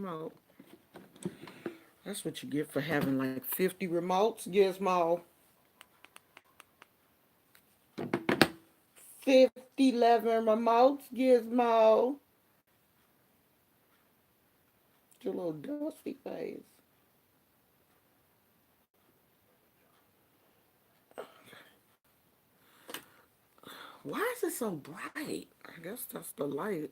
remote. That's what you get for having like 50 remotes, Gizmo. 50, 11 remotes, Gizmo. Your little dusty face. Why is it so bright? I guess that's the light.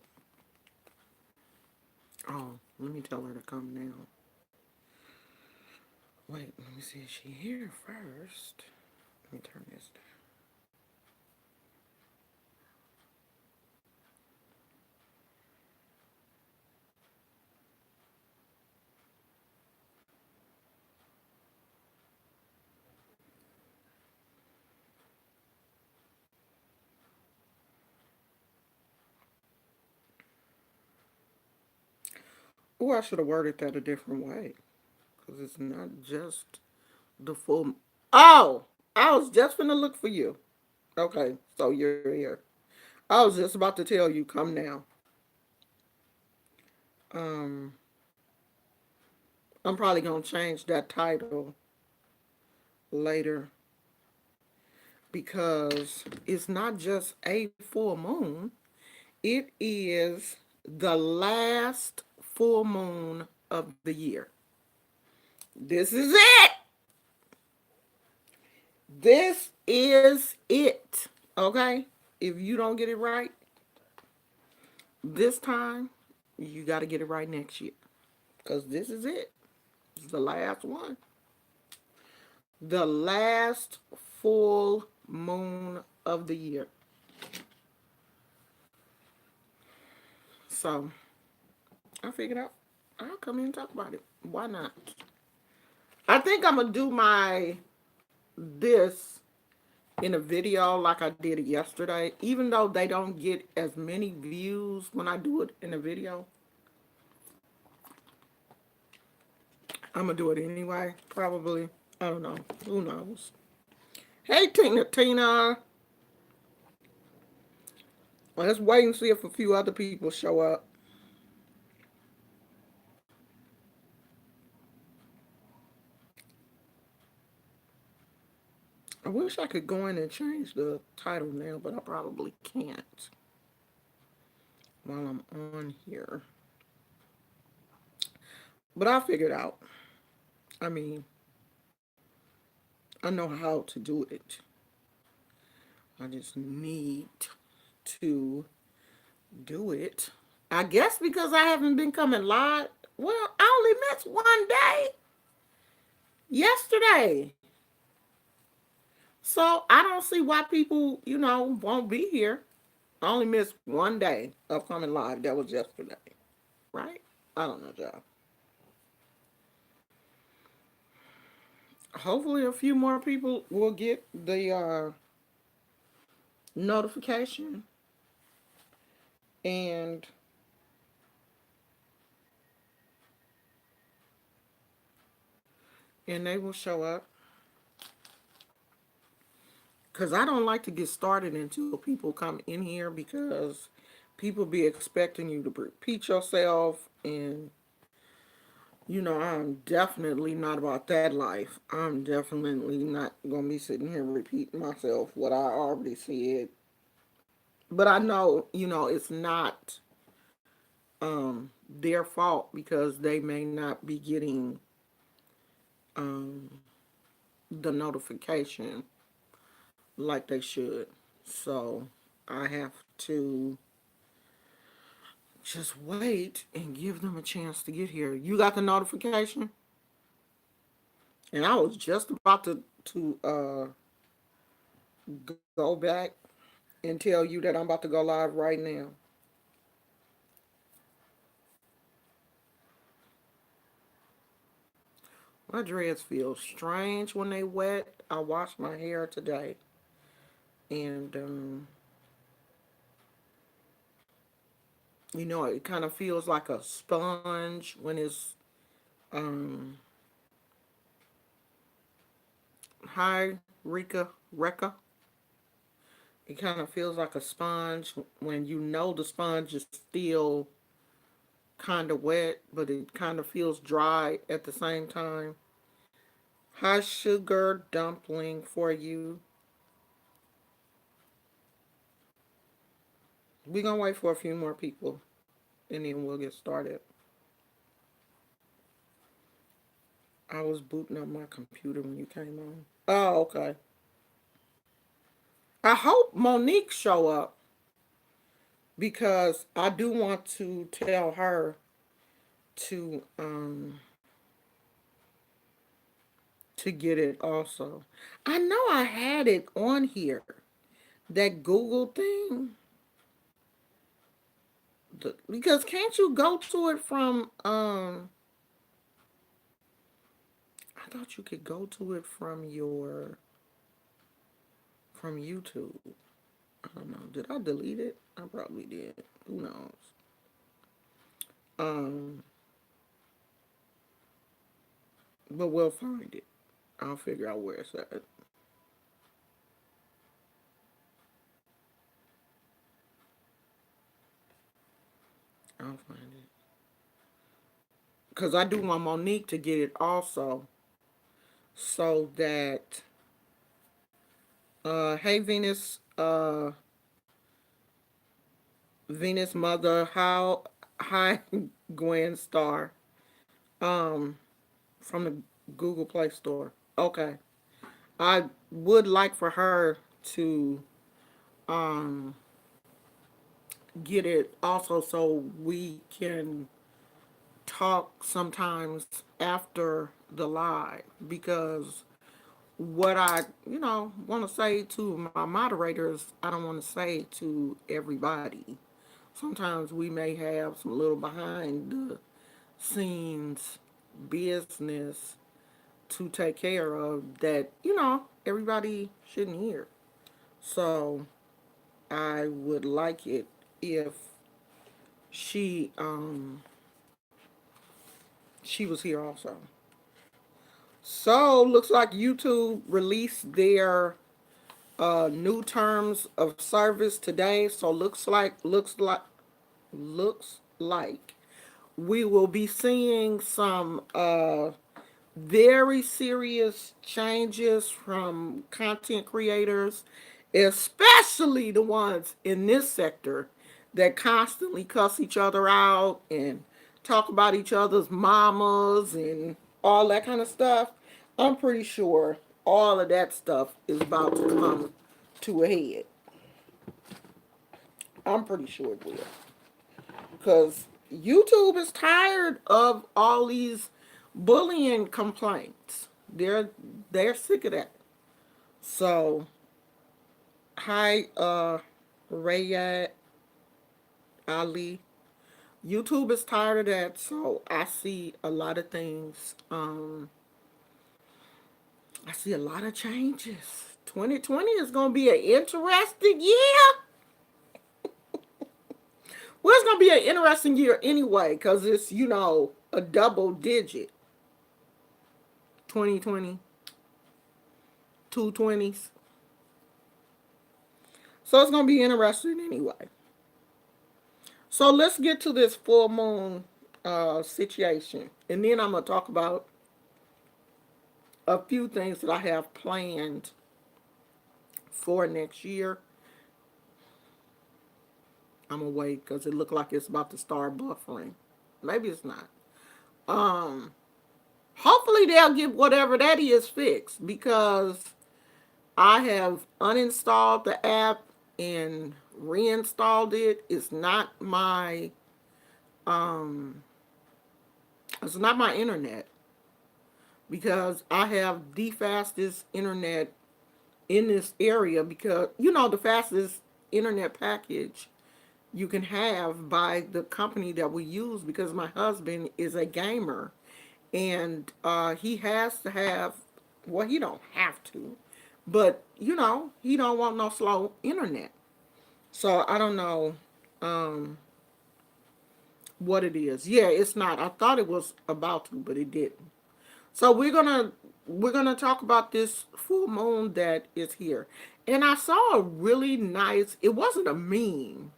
Oh, let me tell her to come now. Wait, let me see. Is she here first? Let me turn this down. Oh, I should have worded that a different way. Because it's not just the full. Oh! I was just finna look for you. Okay, so you're here. I was just about to tell you, come now. Um, I'm probably gonna change that title later because it's not just a full moon, it is the last full moon of the year. This is it. This is it. Okay? If you don't get it right this time, you got to get it right next year because this is it. It's the last one. The last full moon of the year. So I figured out I'll come in and talk about it. Why not? I think I'm gonna do my this in a video like I did it yesterday. Even though they don't get as many views when I do it in a video, I'm gonna do it anyway. Probably. I don't know. Who knows? Hey Tina Tina. Let's wait and see if a few other people show up. I wish I could go in and change the title now, but I probably can't while I'm on here. But I'll figure it out. I mean, I know how to do it. I just need to do it. I guess because I haven't been coming live. Well, I only missed one day yesterday. So I don't see why people, won't be here. I only missed one day of coming live. That was yesterday. Right? I don't know, y'all. Hopefully, a few more people will get the notification and they will show up. Because I don't like to get started until people come in here because people be expecting you to repeat yourself. And, I'm definitely not about that life. I'm definitely not going to be sitting here repeating myself what I already said. But I know, it's not their fault because they may not be getting um, the notification like they should. So I have to just wait and give them a chance to get here. You got the notification? And I was just about to go back and tell you that I'm about to go live right now. My dreads feel strange when they wet. I washed my hair today, and it kind of feels like a sponge when it's um hi Reka. It kind of feels like a sponge when the sponge is still kind of wet, but it kind of feels dry at the same time. High sugar dumpling for you. We're gonna wait for a few more people and then we'll get started. I was booting up my computer when you came on. Oh, okay. I hope Monique show up because I do want to tell her to to get it also. I know I had it on here. That Google thing. Because can't you go to it from I thought you could go to it from your from YouTube. I don't know. Did I delete it? I probably did. Who knows? Um but we'll find it. I'll figure out where it's at. I'll find it. Because I do want Monique to get it also. So that hey Venus Mother, how hi Gwen Star. Um from the Google Play Store. Okay. I would like for her to um get it also so we can talk sometimes after the live because what I, want to say to my moderators, I don't want to say to everybody. Sometimes we may have some little behind the scenes business to take care of that, everybody shouldn't hear. So I would like it if she she was here also. So looks like YouTube released their new terms of service today. So looks like we will be seeing some very serious changes from content creators, especially the ones in this sector that constantly cuss each other out and talk about each other's mamas and all that kind of stuff. I'm pretty sure all of that stuff is about to come to a head. I'm pretty sure it will. Because YouTube is tired of all these bullying complaints. They're sick of that. So, hi, Rayad Ali. YouTube is tired of that. So I see a lot of things. I see a lot of changes. 2020 is gonna be an interesting year. Well, it's gonna be an interesting year anyway, because it's a double digit. 2020, two twenties. So it's gonna be interesting anyway. So let's get to this full moon situation, and then I'm gonna talk about a few things that I have planned for next year. I'm gonna wait because it looked like it's about to start buffering. Maybe it's not. Um, Hopefully they'll get whatever that is fixed because I have uninstalled the app and reinstalled it. Um it's not my internet because I have the fastest internet in this area because the fastest internet package you can have by the company that we use because my husband is a gamer and he has to have, well, he don't have to, but he don't want no slow internet. So I don't know what it is. Yeah, it's not. I thought it was about to, but it didn't. So we're gonna talk about this full moon that is here. And I saw a really nice, it wasn't a meme,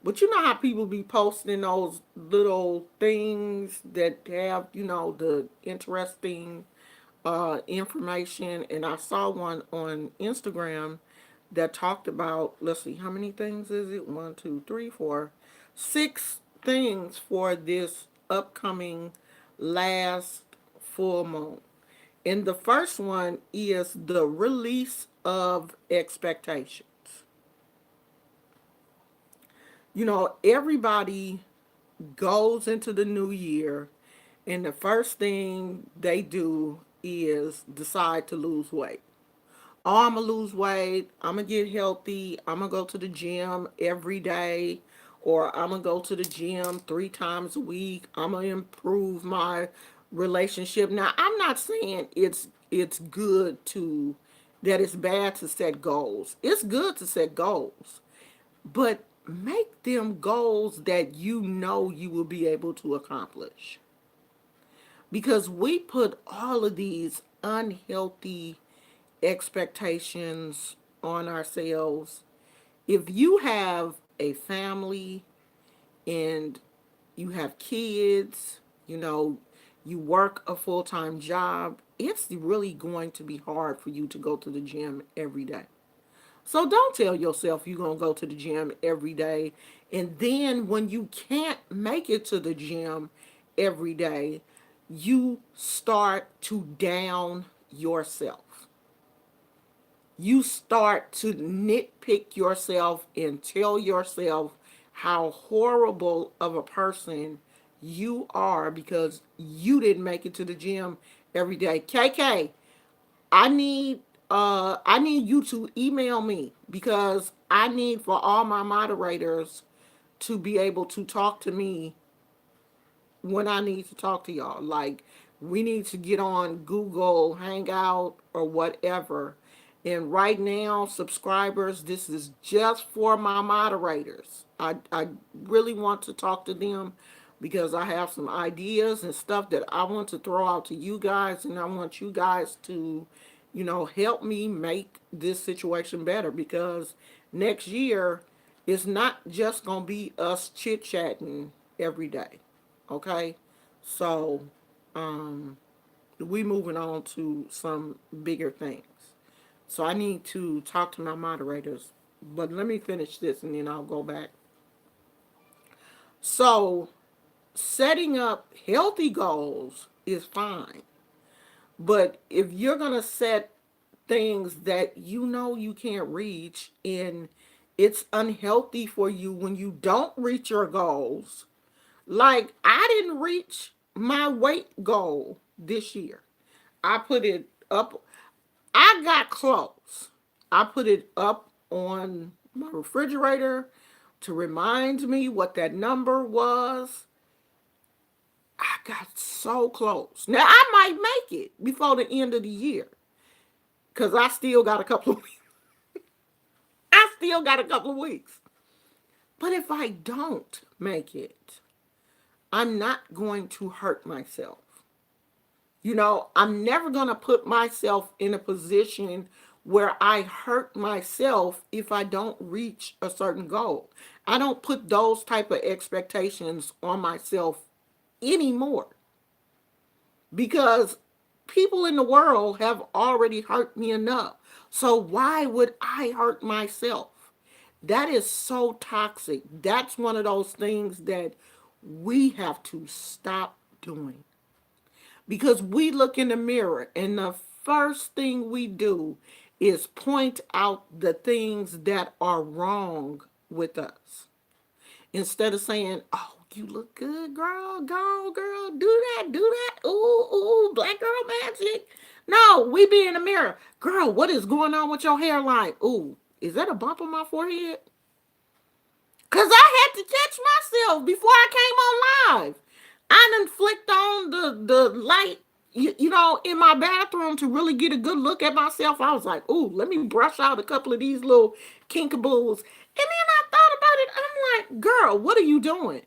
But you know how people be posting those little things that have, the interesting information. And I saw one on Instagram that talked about, let's see, how many things is it? One, two, three, four, six things for this upcoming last full moon. And the first one is the release of expectations. Everybody goes into the new year, and the first thing they do is decide to lose weight. Oh, I'm gonna lose weight. I'm gonna get healthy. I'm gonna go to the gym every day, or I'm gonna go to the gym 3 times a week. I'm gonna improve my relationship. Now, I'm not saying it's good to that it's bad to set goals. It's good to set goals, but make them goals that you will be able to accomplish. Because we put all of these unhealthy expectations on ourselves. If you have a family and you have kids, you work a full time job, it's really going to be hard for you to go to the gym every day. So don't tell yourself you're going to go to the gym every day. And then when you can't make it to the gym every day, you start to down yourself. You start to nitpick yourself and tell yourself how horrible of a person you are because you didn't make it to the gym every day. KK, I need I need you to email me because I need for all my moderators to be able to talk to me when I need to talk to y'all. Like, we need to get on Google Hangout or whatever. And right now, subscribers, this is just for my moderators. I really want to talk to them because I have some ideas and stuff that I want to throw out to you guys, and I want you guys to, help me make this situation better because next year it's not just going to be us chit chatting every day. Okay? So, we moving on to some bigger things. So I need to talk to my moderators. But let me finish this and then I'll go back. So, setting up healthy goals is fine. But if you're going to set things that you can't reach and it's unhealthy for you when you don't reach your goals, like I didn't reach my weight goal this year. I put it up. I got close. I put it up on my refrigerator to remind me what that number was. I got so close. Now I might make it before the end of the year because I still got a couple of weeks. I still got a couple of weeks. But if I don't make it, I'm not going to hurt myself. I'm never going to put myself in a position where I hurt myself if I don't reach a certain goal. I don't put those type of expectations on myself anymore because people in the world have already hurt me enough. So why would I hurt myself? That is so toxic. That's one of those things that we have to stop doing. Because we look in the mirror and the first thing we do is point out the things that are wrong with us. Instead of saying, oh, you look good, girl, go, girl, do that, ooh, ooh, black girl magic. No, we be in the mirror. Girl, what is going on with your hairline? Ooh, is that a bump on my forehead? Because I had to catch myself before I came on live. I done flicked on the light, in my bathroom to really get a good look at myself. I was like, ooh, let me brush out a couple of these little kinkaboos. And then I thought about it. I'm like, girl, what are you doing?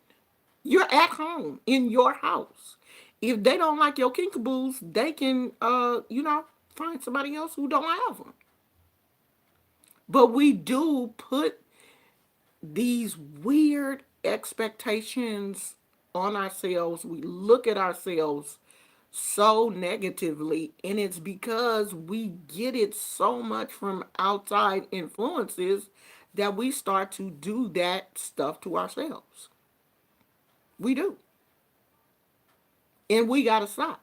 You're at home in your house. If they don't like your kinkaboos, they can, find somebody else who don't have them. But we do put these weird expectations on ourselves. We look at ourselves so negatively, and it's because we get it so much from outside influences that we start to do that stuff to ourselves. We do. And we got to stop.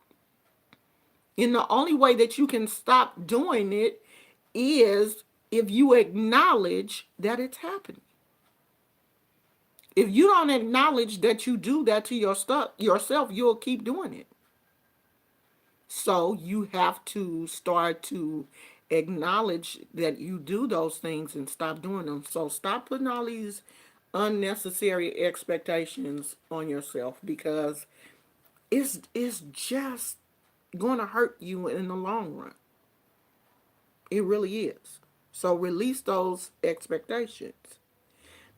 And the only way that you can stop doing it is if you acknowledge that it's happening. If you don't acknowledge that you do that to your stuff yourself, you'll keep doing it. So you have to start to acknowledge that you do those things and stop doing them. So stop putting all these unnecessary expectations on yourself, because it's just going to hurt you in the long run. It really is. So release those expectations.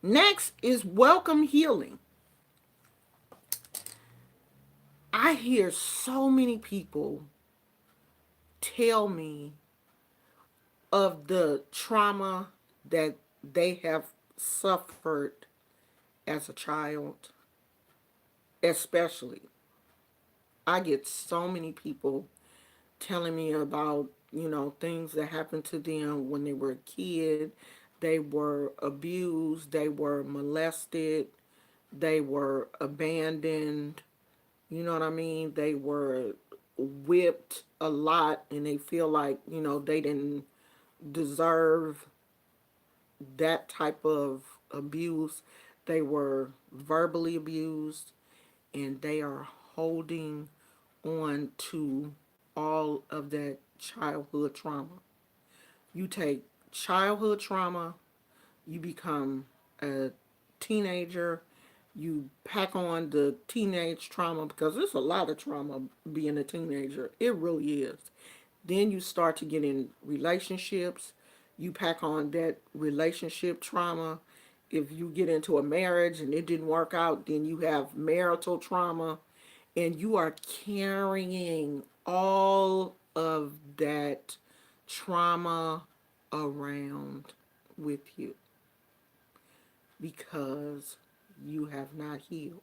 Next is welcome healing. I hear so many people tell me of the trauma that they have suffered as a child, especially. I get so many people telling me about, things that happened to them when they were a kid. They were abused, they were molested, they were abandoned. You know what I mean? They were whipped a lot, and they feel like, they didn't deserve that type of abuse. They were verbally abused, and they are holding on to all of that childhood trauma. You take childhood trauma, you become a teenager, you pack on the teenage trauma, because there's a lot of trauma being a teenager. It really is. Then you start to get in relationships, you pack on that relationship trauma. If you get into a marriage and it didn't work out, then you have marital trauma, and you are carrying all of that trauma around with you because you have not healed.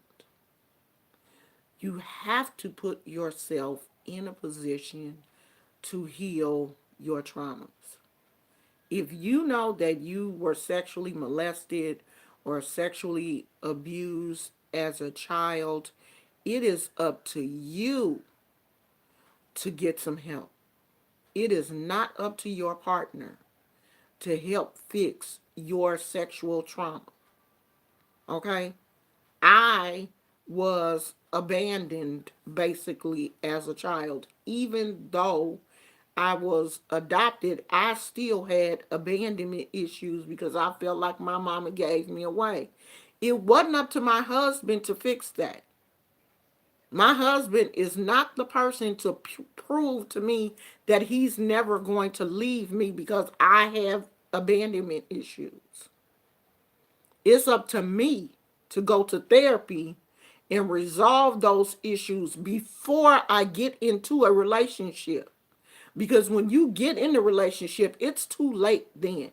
You have to put yourself in a position to heal your traumas. If you know that you were sexually molested or sexually abused as a child, it is up to you to get some help. It is not up to your partner to help fix your sexual trauma. Okay? I was abandoned basically as a child. Even though I was adopted, I still had abandonment issues because I felt like my mama gave me away. It wasn't up to my husband to fix that. My husband is not the person to prove to me that he's never going to leave me because I have abandonment issues. It's up to me to go to therapy and resolve those issues before I get into a relationship. Because when you get in a relationship, it's too late then.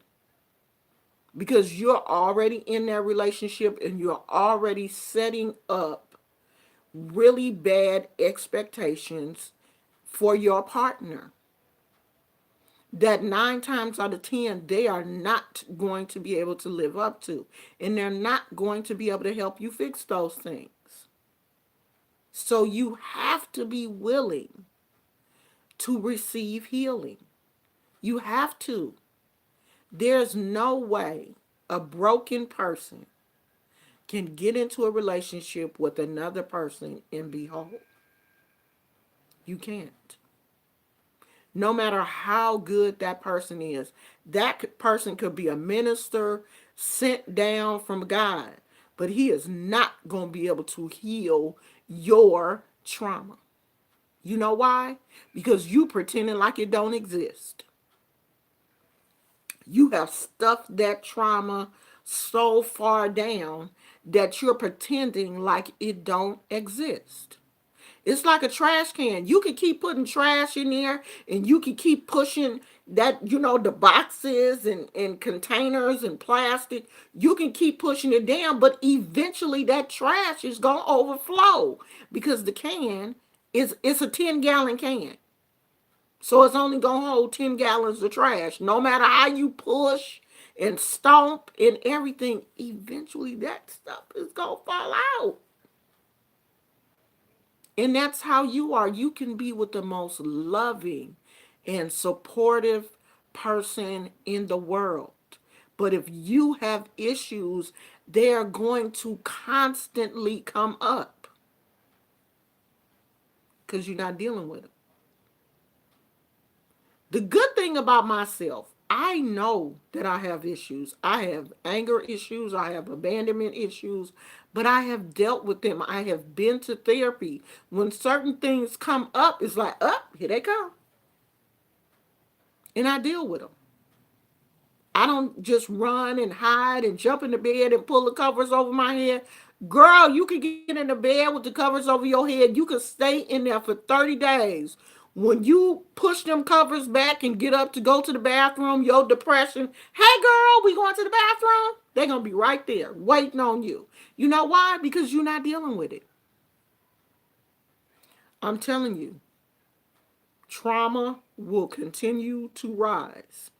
Because you're already in that relationship and you're already setting up really bad expectations for your partner that 9 times out of 10 they are not going to be able to live up to, and they're not going to be able to help you fix those things. So you have to be willing to receive healing. You have to. There's no way a broken person can get into a relationship with another person and be whole. You can't. No matter how good that person is, that person could be a minister sent down from God, but he is not going to be able to heal your trauma. You know why? Because you pretending like it don't exist. You have stuffed that trauma so far down that you're pretending like it don't exist. It's like a trash can. You can keep putting trash in there and you can keep pushing that, the boxes and containers and plastic. You can keep pushing it down, but eventually that trash is going to overflow because the can it's a 10-gallon can. So it's only going to hold 10 gallons of trash. No matter how you push and stomp and everything, eventually that stuff is going to fall out. And that's how you are. You can be with the most loving and supportive person in the world. But if you have issues, they are going to constantly come up because you're not dealing with them. The good thing about myself, I know that I have issues. I have anger issues. I have abandonment issues, but I have dealt with them. I have been to therapy. When certain things come up, it's like, up, here they come. And I deal with them. I don't just run and hide and jump in the bed and pull the covers over my head. Girl, you can get in the bed with the covers over your head. You can stay in there for 30 days. When you push them covers back and get up to go to the bathroom, your depression, hey girl, we going to the bathroom? They're going to be right there waiting on you. You know why? Because you're not dealing with it. I'm telling you, trauma will continue to rise.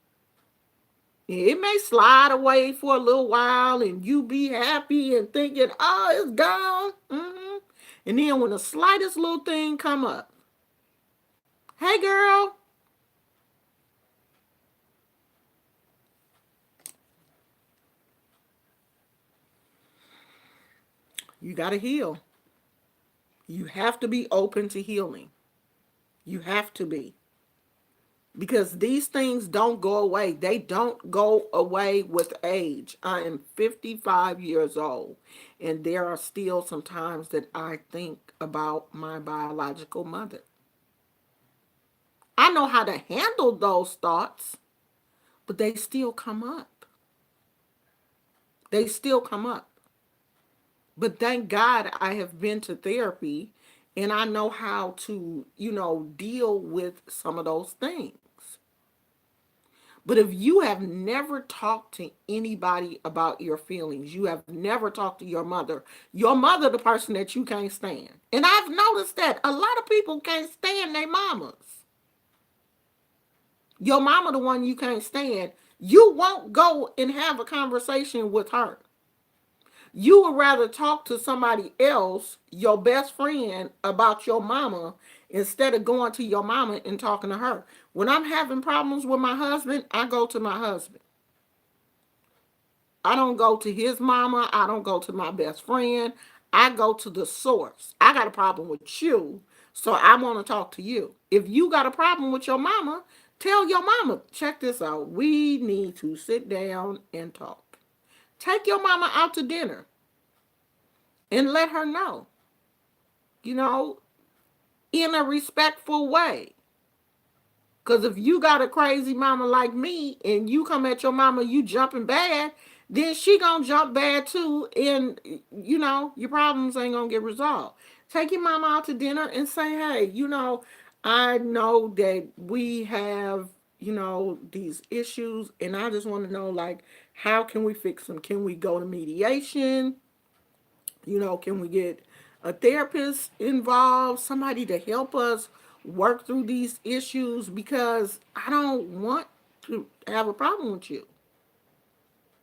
It may slide away for a little while and you be happy and thinking, oh, it's gone. And then when the slightest little thing come up, hey girl, you got to heal. You have to be open to healing. You have to be. Because these things don't go away. They don't go away with age. I am 55 years old, and there are still some times that I think about my biological mother. I know how to handle those thoughts, but they still come up. They still come up. But thank God I have been to therapy and I know how to, deal with some of those things. But if you have never talked to anybody about your feelings, you have never talked to your mother, the person that you can't stand. And I've noticed that a lot of people can't stand their mamas. Your mama, the one you can't stand, you won't go and have a conversation with her. You would rather talk to somebody else, your best friend, about your mama instead of going to your mama and talking to her. When I'm having problems with my husband, I go to my husband. I don't go to his mama. I don't go to my best friend. I go to the source. I got a problem with you, so I want to talk to you. If you got a problem with your mama, tell your mama, check this out. We need to sit down and talk. Take your mama out to dinner and let her know, you know, in a respectful way. Because if you got a crazy mama like me and you come at your mama, you jumping bad, then she gonna jump bad too, and your problems ain't gonna get resolved. Take your mama out to dinner and say, hey, I know that we have, these issues, and I just want to know, like, how can we fix them? Can we go to mediation? Can we get a therapist involved, somebody to help us work through these issues? Because I don't want to have a problem with you.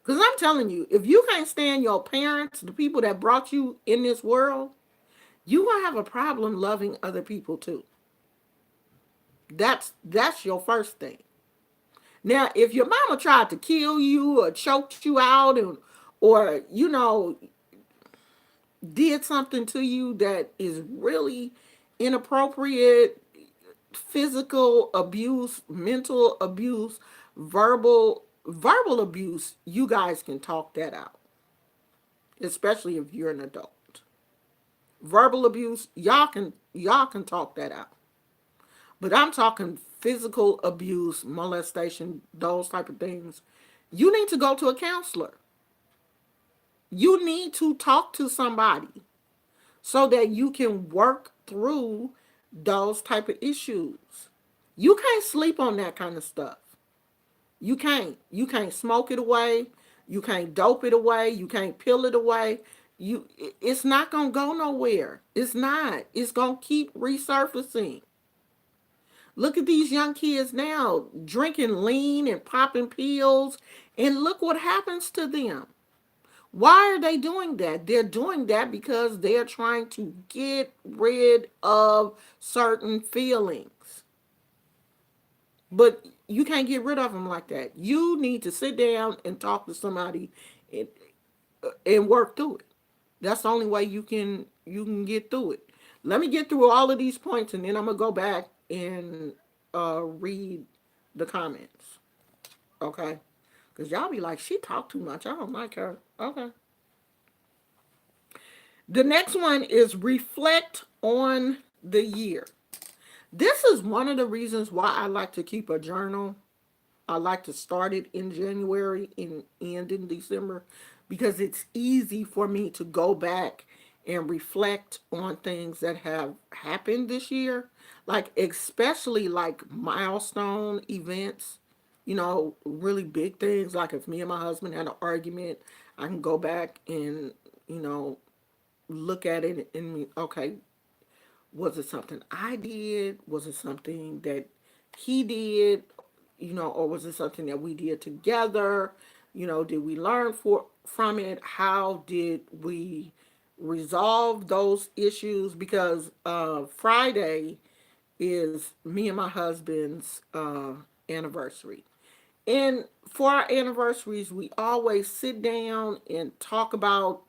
Because I'm telling you, if you can't stand your parents, the people that brought you in this world, you going to have a problem loving other people too. That's your first thing. Now, if your mama tried to kill you or choked you out or did something to you that is really inappropriate, physical abuse, mental abuse, verbal abuse, you guys can talk that out, especially if you're an adult. Verbal abuse, y'all can talk that out. But I'm talking physical abuse, molestation, those type of things. You need to go to a counselor. You need to talk to somebody so that you can work through those type of issues. You can't sleep on that kind of stuff. You can't. You can't smoke it away. You can't dope it away. You can't peel it away. It's not gonna go nowhere. It's not. It's gonna keep resurfacing. Look at these young kids now drinking lean and popping pills, and look what happens to them. Why are they doing that? They're doing that because they're trying to get rid of certain feelings. But you can't get rid of them like that. You need to sit down and talk to somebody and, and work through it. That's the only way you can get through it. Let me get through all of these points, and then I'm gonna go back and read the comments. Okay, because y'all be like, she talked too much. I don't like her. Okay. The next one is reflect on the year. This is one of the reasons why I like to keep a journal. I like to start it in January and end in December because it's easy for me to go back and reflect on things that have happened this year, like especially like milestone events, really big things. Like if me and my husband had an argument, I can go back and, you know, look at it and, okay, was it something I did? Was it something that he did? Or was it something that we did together? Did we learn from it? How did we resolve those issues? Because Friday is me and my husband's anniversary. And for our anniversaries, we always sit down and talk about,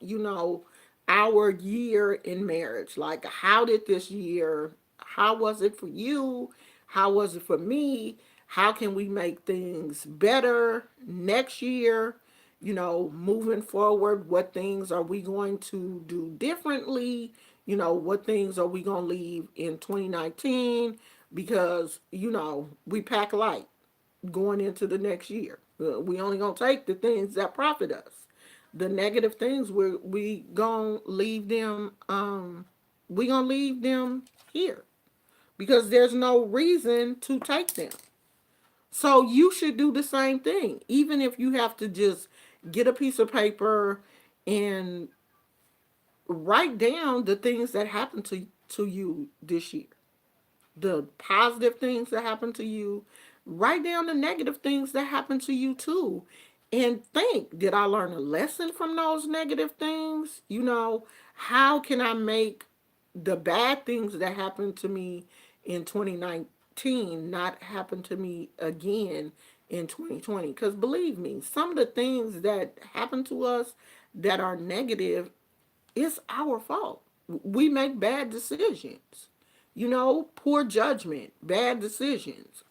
our year in marriage. Like, how did this year, how was it for you? How was it for me? How can we make things better next year? Moving forward, what things are we going to do differently? What things are we going to leave in 2019? Because, we pack light going into the next year. We only gonna take the things that profit us. The negative things we gonna leave them. We gonna leave them here because there's no reason to take them. So you should do the same thing, even if you have to just get a piece of paper and write down the things that happened to you this year, the positive things that happen to you. Write down the negative things that happen to you too. And think, did I learn a lesson from those negative things? How can I make the bad things that happened to me in 2019 not happen to me again in 2020? Because believe me, some of the things that happen to us that are negative, it's our fault. We make bad decisions. Poor judgment, bad decisions.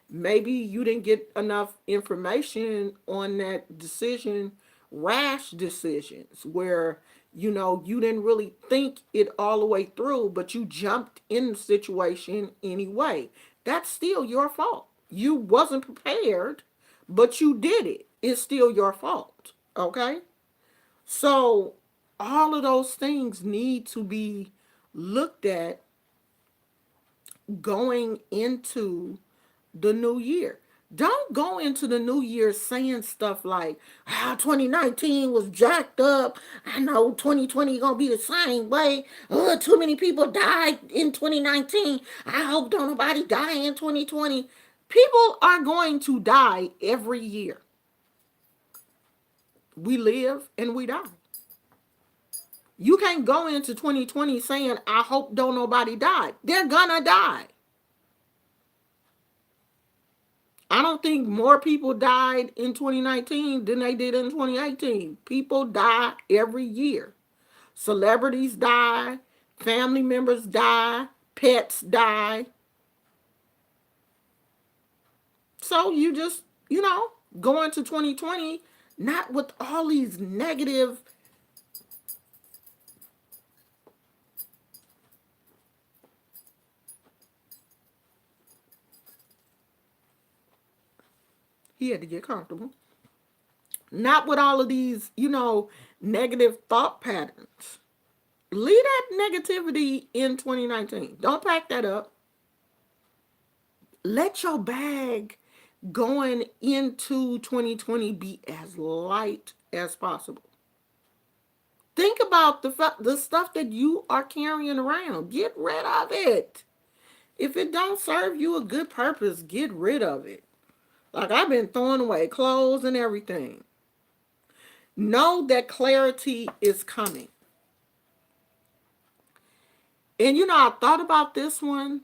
Maybe you didn't get enough information on that decision, rash decisions where, you didn't really think it all the way through, but you jumped in the situation anyway. That's still your fault. You wasn't prepared, but you did it. It's still your fault. Okay? So all of those things need to be looked at going into the new year. Don't go into the new year saying stuff like, 2019 was jacked up. I know 2020 gonna be the same way. Too many people died in 2019. I hope don't nobody die in 2020. People are going to die every year. We live and we die. You can't go into 2020 saying, I hope don't nobody die. They're gonna die. I don't think more people died in 2019 than they did in 2018. People die every year. Celebrities die, family members die, pets die. So you just, go into 2020 not with all these negative. He had to get comfortable. Not with all of these, negative thought patterns. Leave that negativity in 2019. Don't pack that up. Let your bag going into 2020 be as light as possible. Think about the stuff that you are carrying around. Get rid of it. If it don't serve you a good purpose, get rid of it. Like I've been throwing away clothes and everything. Know that clarity is coming. And I thought about this one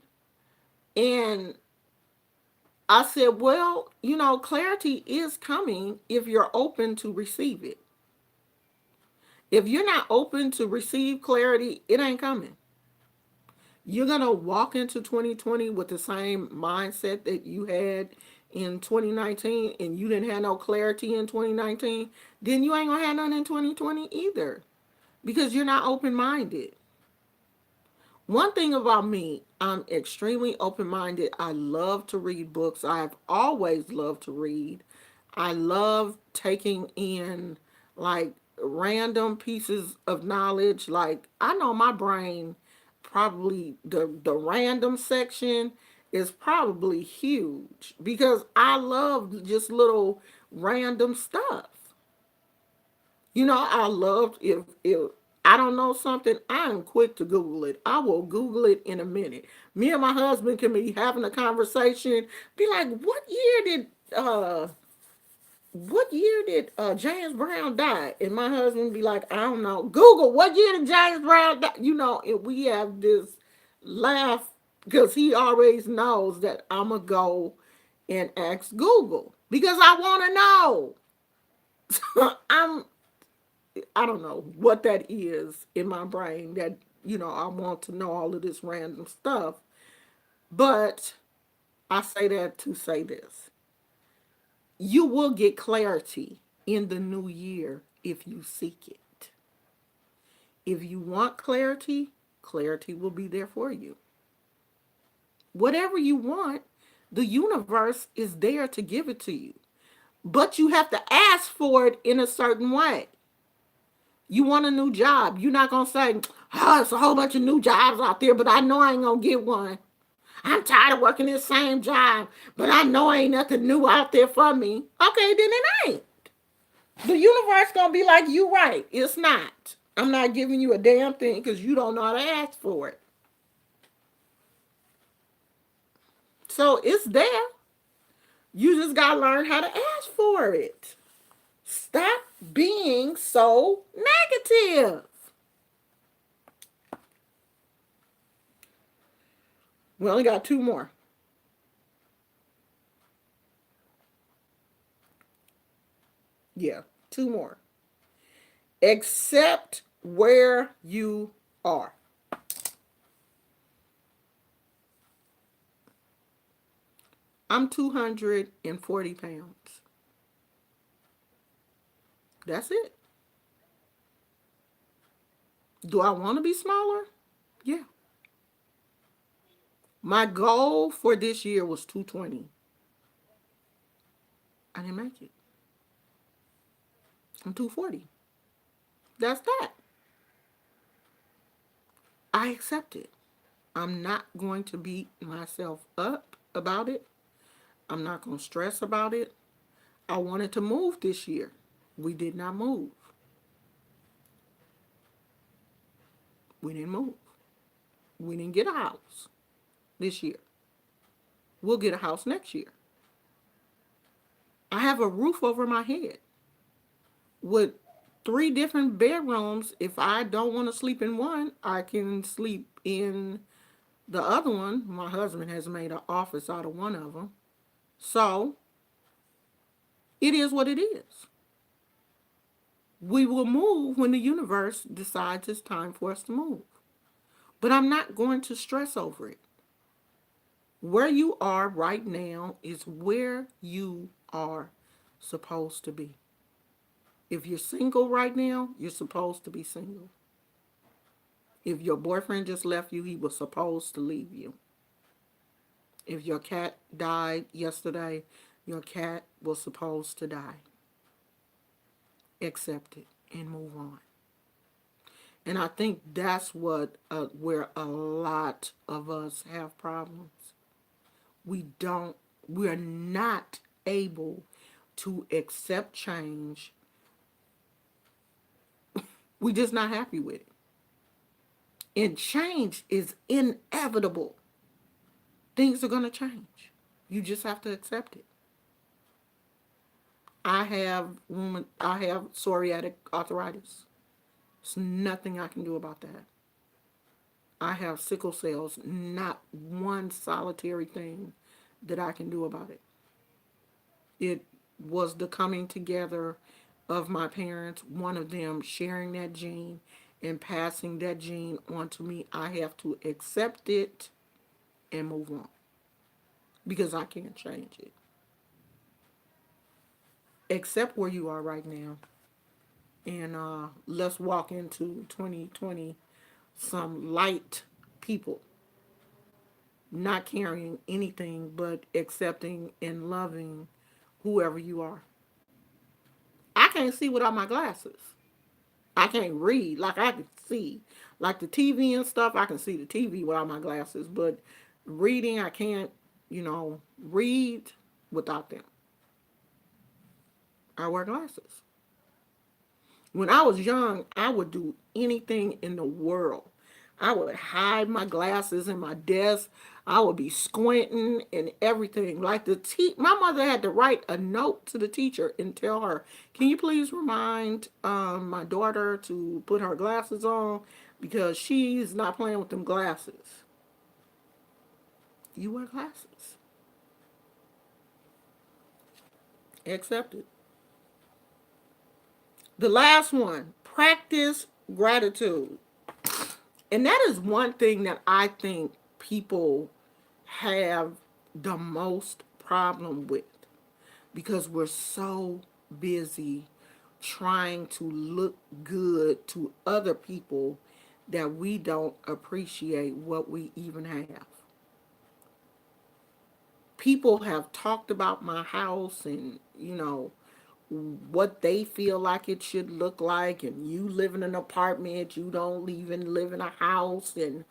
and I said, well, clarity is coming if you're open to receive it. If you're not open to receive clarity, it ain't coming. You're going to walk into 2020 with the same mindset that you had in 2019 and you didn't have no clarity in 2019, then you ain't going to have none in 2020 either because you're not open-minded. One thing about me, I'm extremely open-minded. I love to read books. I've always loved to read. I love taking in like random pieces of knowledge. Like I know my brain probably the random section is probably huge because I love just little random stuff. I love if I don't know something, I am quick to Google it. I will Google it in a minute. Me and my husband can be having a conversation, be like, what year did James Brown die? And my husband be like, I don't know. Google, what year did James Brown die? And we have this laugh because he always knows that I'm going to go and ask Google because I want to know. I don't know what that is in my brain that, I want to know all of this random stuff. But I say that to say this. You will get clarity in the new year if you seek it. If you want clarity, clarity will be there for you. Whatever you want, the universe is there to give it to you. But you have to ask for it in a certain way. You want a new job. You're not going to say, it's a whole bunch of new jobs out there, but I know I ain't going to get one. I'm tired of working this same job, but I know ain't nothing new out there for me. Okay, then it ain't. The universe going to be like, you right. It's not. I'm not giving you a damn thing because you don't know how to ask for it. So it's there. You just got to learn how to ask for it. Stop being so negative. We only got two more. Yeah, two more. Accept where you are. I'm 240 pounds. That's it. Do I want to be smaller? Yeah. My goal for this year was 220. I didn't make it. I'm 240. That's that. I accept it. I'm not going to beat myself up about it. I'm not going to stress about it. I wanted to move this year. We did not move. We didn't move. We didn't get a house this year. We'll get a house next year. I have a roof over my head with 3 different bedrooms. If I don't want to sleep in one, I can sleep in the other one. My husband has made an office out of one of them. So it is what it is. We will move when the universe decides it's time for us to move. But I'm not going to stress over it. Where you are right now is where you are supposed to be. If you're single right now, you're supposed to be single. If your boyfriend just left you, he was supposed to leave you. If your cat died yesterday, your cat was supposed to die. Accept it and move on. And I think that's what where a lot of us have problems. We don't, we're not able to accept change. We're just not happy with it. And change is inevitable. Things are going to change. You just have to accept it. I have psoriatic arthritis. There's nothing I can do about that. I have sickle cells, not one solitary thing that I can do about it. It was the coming together of my parents, one of them sharing that gene and passing that gene on to me. I have to accept it and move on because I can't change it. Accept where you are right now. And let's walk into 2020 some light people, not carrying anything but accepting and loving whoever you are. I can't see without my glasses. I can't read like I can see. Like the TV and stuff, I can see the TV without my glasses, but reading, I can't, read without them. I wear glasses. When I was young, I would do anything in the world. I would hide my glasses in my desk. I would be squinting and everything. Like my mother had to write a note to the teacher and tell her, "Can you please remind my daughter to put her glasses on because she's not playing with them glasses." You wear glasses. Accept it. The last one, practice gratitude. And that is one thing that I think people have the most problem with because we're so busy trying to look good to other people that we don't appreciate what we even have. People have talked about my house and, what they feel like it should look like, and you live in an apartment, you don't even live in a house, and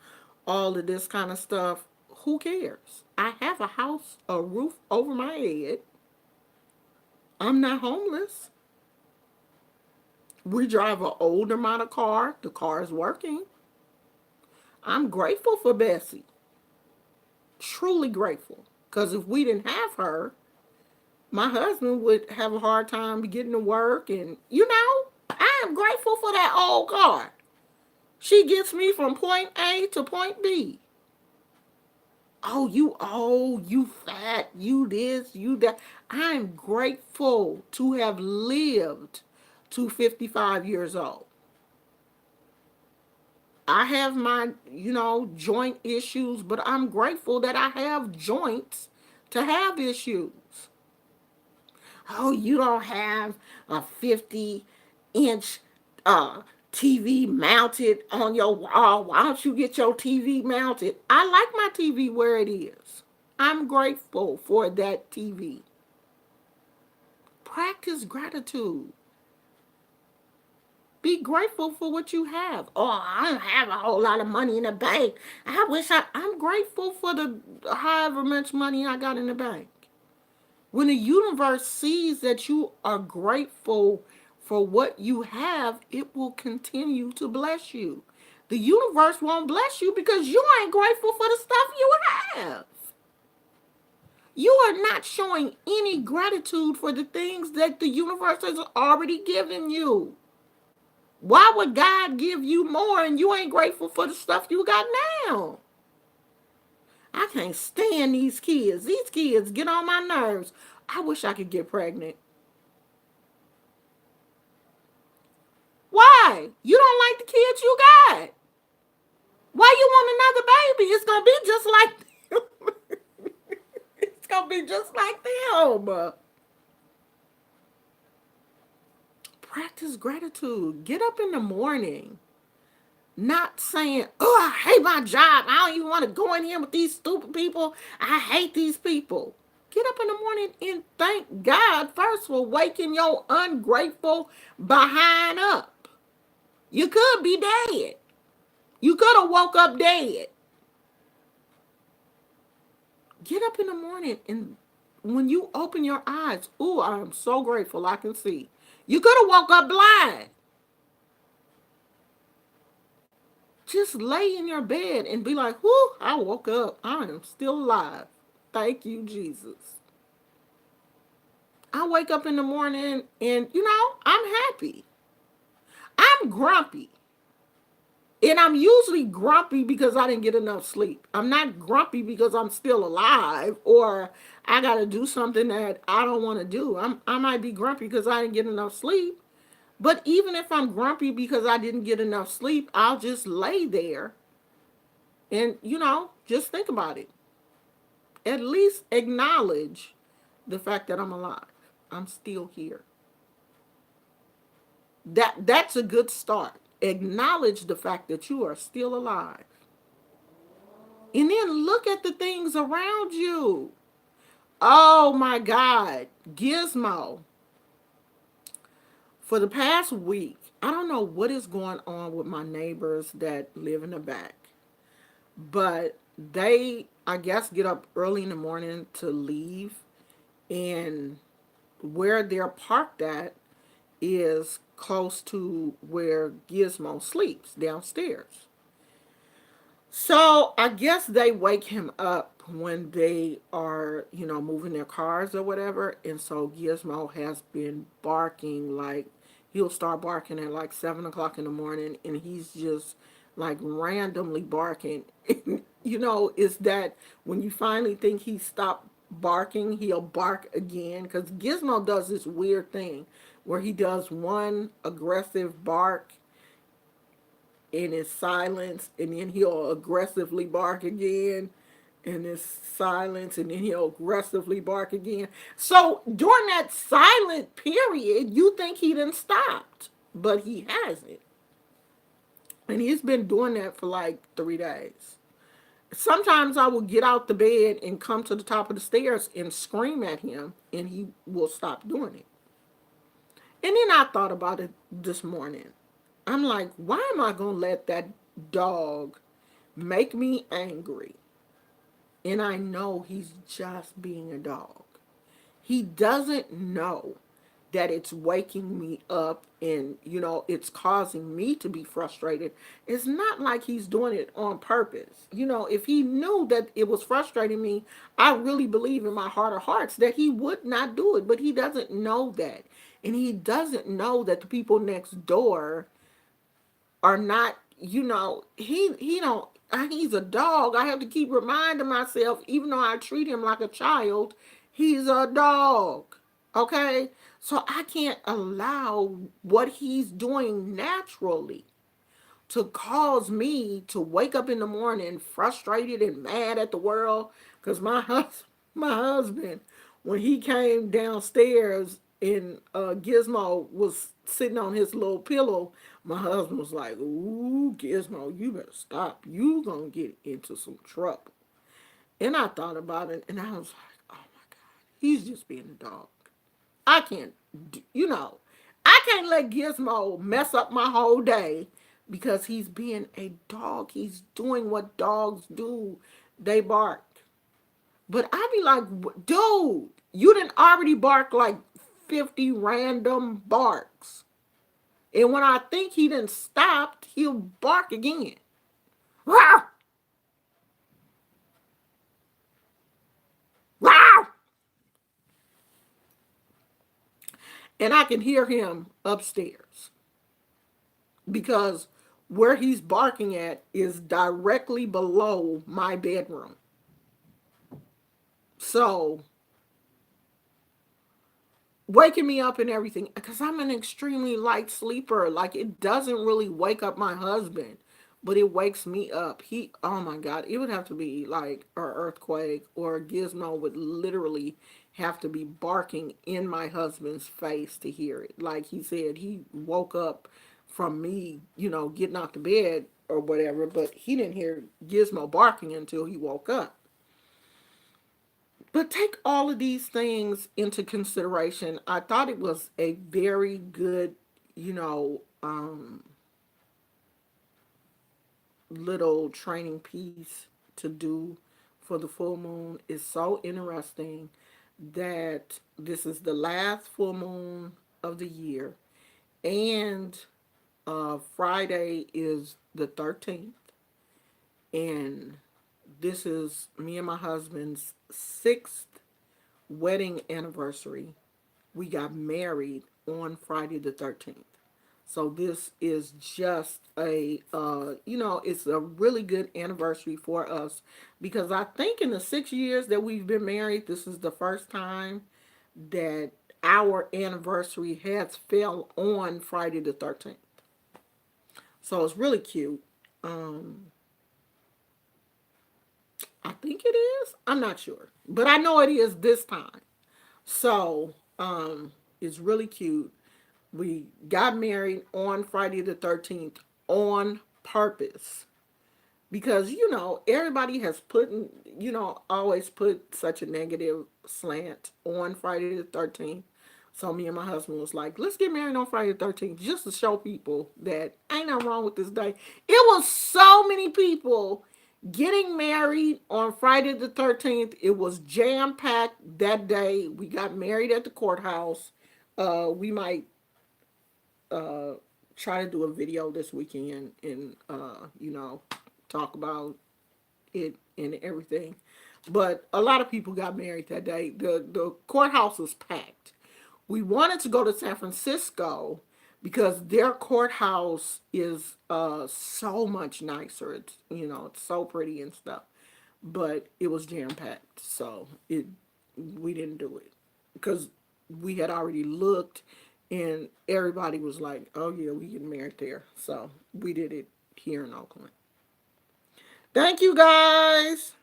all of this kind of stuff. Who cares? I have a house, a roof over my head. I'm not homeless. We drive an older model car. The car is working. I'm grateful for Bessie. Truly grateful. Because if we didn't have her, my husband would have a hard time getting to work. And, I am grateful for that old car. She gets me from point A to point B. Oh, you old, you fat, you this, you that. I'm grateful to have lived to 55 years old. I have my, joint issues, but I'm grateful that I have joints to have issues. Oh, you don't have a 50-inch TV mounted on your wall. Why don't you get your TV mounted? I like my TV where it is. I'm grateful for that TV. Practice gratitude. Be grateful for what you have. Oh, I don't have a whole lot of money in the bank. I'm grateful for the however much money I got in the bank. When the universe sees that you are grateful for what you have, it will continue to bless you. The universe won't bless you because you ain't grateful for the stuff you have. You are not showing any gratitude for the things that the universe has already given you. Why would God give you more and you ain't grateful for the stuff you got now? I can't stand these kids. These kids get on my nerves. I wish I could get pregnant. Why? You don't like the kids you got. Why you want another baby? It's going to be just like them. It's going to be just like them. Practice gratitude. Get up in the morning. Not saying, oh, I hate my job. I don't even want to go in here with these stupid people. I hate these people. Get up in the morning and thank God first for waking your ungrateful behind up. You could be dead. You could have woke up dead. Get up in the morning and when you open your eyes, ooh, I'm so grateful I can see. You could have woke up blind. Just lay in your bed and be like, whoo, I woke up. I am still alive. Thank you, Jesus. I wake up in the morning and, I'm happy. I'm grumpy. And I'm usually grumpy because I didn't get enough sleep. I'm not grumpy because I'm still alive or I got to do something that I don't want to do. I might be grumpy because I didn't get enough sleep. But even if I'm grumpy because I didn't get enough sleep, I'll just lay there and, just think about it. At least acknowledge the fact that I'm alive. I'm still here. That's a good start. Acknowledge the fact that you are still alive. And then look at the things around you. Oh my God. Gizmo. For the past week, I don't know what is going on with my neighbors that live in the back, but they, I guess, get up early in the morning to leave. And where they're parked at is close to where Gizmo sleeps downstairs. So I guess they wake him up when they are, moving their cars or whatever. And so Gizmo has been barking like he'll start barking at like 7 o'clock in the morning and he's just like randomly barking. Is that when you finally think he stopped barking, he'll bark again. Because Gizmo does this weird thing where he does one aggressive bark in his silence, and then he'll aggressively bark again in his silence, and then he'll aggressively bark again. So during that silent period, you think he done stopped, but he hasn't. And he's been doing that for like 3 days. Sometimes I will get out the bed and come to the top of the stairs and scream at him, and he will stop doing it. And then I thought about it this morning. I'm like, why am I going to let that dog make me angry? And I know he's just being a dog. He doesn't know that it's waking me up and, it's causing me to be frustrated. It's not like he's doing it on purpose. If he knew that it was frustrating me, I really believe in my heart of hearts that he would not do it. But he doesn't know that. And he doesn't know that the people next door are not, he don't, he's a dog. I have to keep reminding myself, even though I treat him like a child, he's a dog. Okay? So I can't allow what he's doing naturally to cause me to wake up in the morning frustrated and mad at the world. Because my husband, when he came downstairs and Gizmo was sitting on his little pillow, my husband was like, ooh, Gizmo, you better stop. You gonna get into some trouble. And I thought about it and I was like, oh my God, he's just being a dog. I can't, I can't let Gizmo mess up my whole day because he's being a dog. He's doing what dogs do. They bark. But I be like, dude, you didn't already bark like 50 random barks. And when I think he done stopped, he'll bark again. Rawr! Rawr! And I can hear him upstairs because where he's barking at is directly below my bedroom. So waking me up and everything, because I'm an extremely light sleeper. Like, it doesn't really wake up my husband, but it wakes me up. Oh my God, it would have to be like an earthquake, or Gizmo would literally have to be barking in my husband's face to hear it. Like he said, he woke up from me, getting out the bed or whatever, but he didn't hear Gizmo barking until he woke up. But take all of these things into consideration. I thought it was a very good, you know, um, little training piece to do for the full moon is so interesting that this is the last full moon of the year, and Friday is the 13th, and this is me and my husband's sixth wedding anniversary. We got married on Friday the 13th. So this is just it's a really good anniversary for us because I think in the 6 years that we've been married, this is the first time that our anniversary has fell on Friday the 13th. So it's really cute. Um, I think it is. I'm not sure, but I know it is this time. So it's really cute. We got married on Friday the 13th on purpose because everybody has put always put such a negative slant on Friday the 13th. So me and my husband was like, let's get married on Friday the 13th just to show people that ain't nothing wrong with this day. It was so many people getting married on Friday the 13th. It was jam packed that day. We got married at the courthouse. We might uh, try to do a video this weekend and talk about it and everything. But a lot of people got married that day. The courthouse was packed. We wanted to go to San Francisco because their courthouse is so much nicer. It's so pretty and stuff. But it was jam packed, so it we didn't do it because we had already looked, and everybody was like, "Oh yeah, we get married there." So we did it here in Oakland. Thank you guys.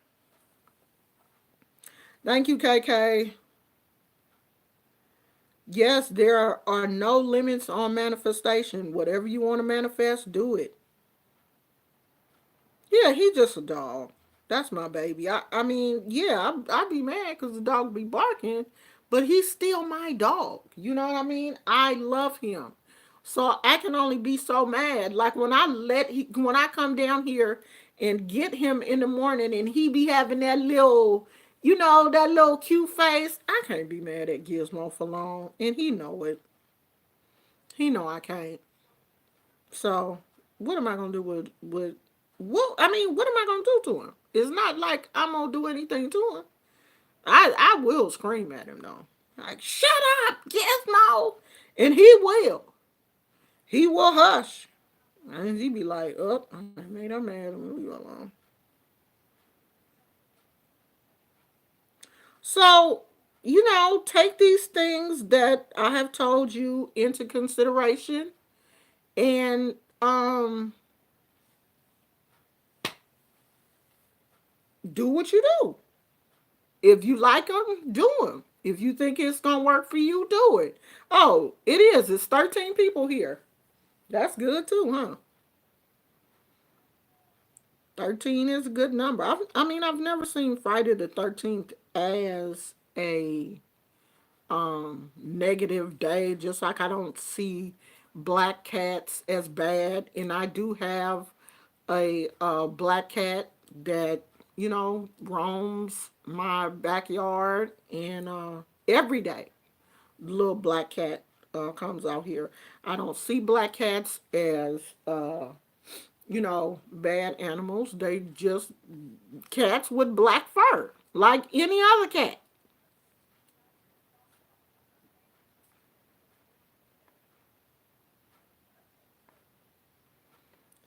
Thank you, KK. Yes, there are no limits on manifestation. Whatever you want to manifest, do it. Yeah, he just a dog. That's my baby. I mean, yeah, I'd be mad because the dog be barking, but he's still my dog. You know what I mean? I love him. So I can only be so mad. Like when I come down here and get him in the morning and he be having that little, that little cute face, I can't be mad at Gizmo for long. And he know it. He know I can't. So what am I gonna do with what am I gonna do to him? It's not like I'm gonna do anything to him. I will scream at him though. Like, shut up, Gizmo. And he will. He will hush. And he be like, oh, I made her mad. Leave her alone. So, take these things that I have told you into consideration and do what you do. If you like them, do them. If you think it's gonna work for you, do it. Oh, it is. It's 13 people here. That's good too, huh? 13 is a good number. I've never seen Friday the 13th as a negative day. Just like I don't see black cats as bad, and I do have a black cat that roams my backyard, and every day little black cat comes out here. I don't see black cats as bad animals. They just cats with black fur like any other cat.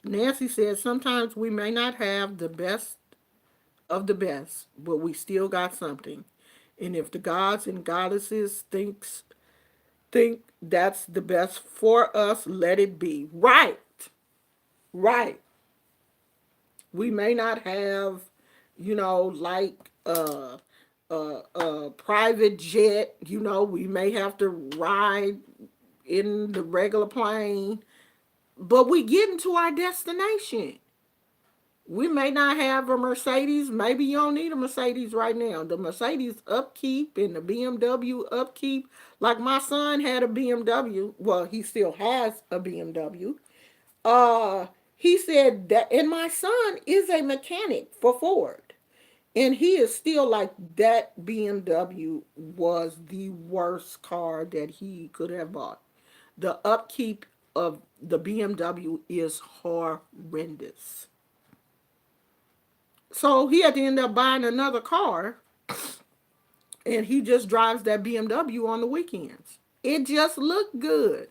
Nancy says sometimes we may not have the best of the best, but we still got something. And if the gods and goddesses think that's the best for us, let it be. Right. Right. We may not have, like a private jet, we may have to ride in the regular plane, but we getting to our destination. We may not have a Mercedes. Maybe you don't need a Mercedes right now. The Mercedes upkeep and the BMW upkeep. Like my son had a BMW. Well, he still has a BMW. Uh, He said that, and my son is a mechanic for Ford. And he is still like, that BMW was the worst car that he could have bought. The upkeep of the BMW is horrendous. So he had to end up buying another car, and he just drives that BMW on the weekends. It just looked good.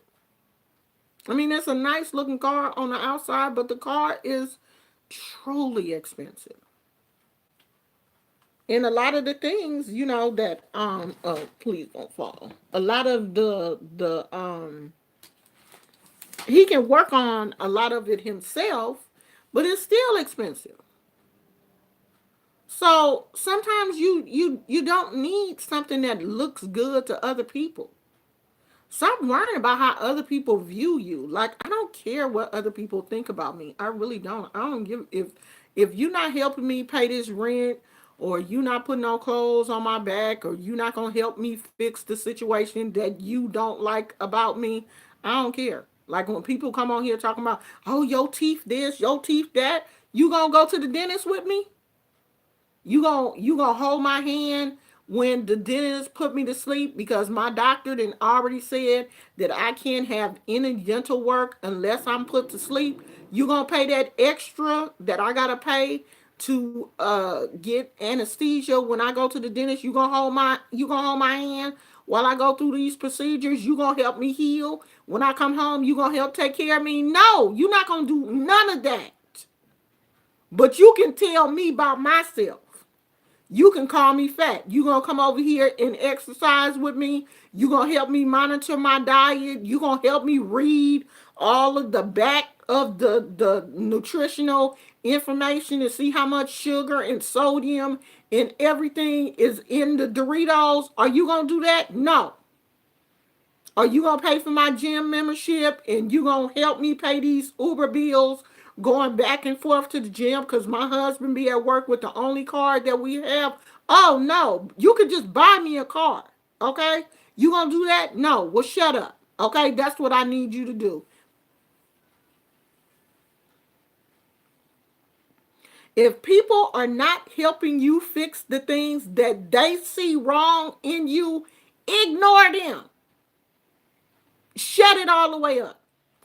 I mean, it's a nice looking car on the outside, but the car is truly expensive. And a lot of the things, that please don't fall. A lot of the he can work on a lot of it himself, but it's still expensive. So sometimes you don't need something that looks good to other people. Stop worrying about how other people view you. Like, I don't care what other people think about me. I really don't. I don't give, if you're not helping me pay this rent, or you not putting on clothes on my back, or you not gonna help me fix the situation that you don't like about me, I don't care. Like, when people come on here talking about, oh, your teeth this, your teeth that, you gonna go to the dentist with me? You gonna hold my hand when the dentist put me to sleep, because my doctor then already said that I can't have any dental work unless I'm put to sleep? You gonna pay that extra that I gotta pay to get anesthesia when I go to the dentist? You gonna hold my hand while I go through these procedures? You gonna help me heal? When I come home, you gonna help take care of me? No, you're not gonna do none of that. But you can tell me about myself. You can call me fat. You gonna come over here and exercise with me. You gonna help me monitor my diet. You gonna help me read all of the back of the nutritional information to see how much sugar and sodium and everything is in the Doritos. Are you gonna do that? No. Are you gonna pay for my gym membership, and you gonna help me pay these Uber bills going back and forth to the gym because my husband be at work with the only car that we have? Oh no, you could just buy me a car. Okay, you gonna do that? No. Well, shut up. Okay, that's what I need you to do. If people are not helping you fix the things that they see wrong in you, ignore them. Shut it all the way up.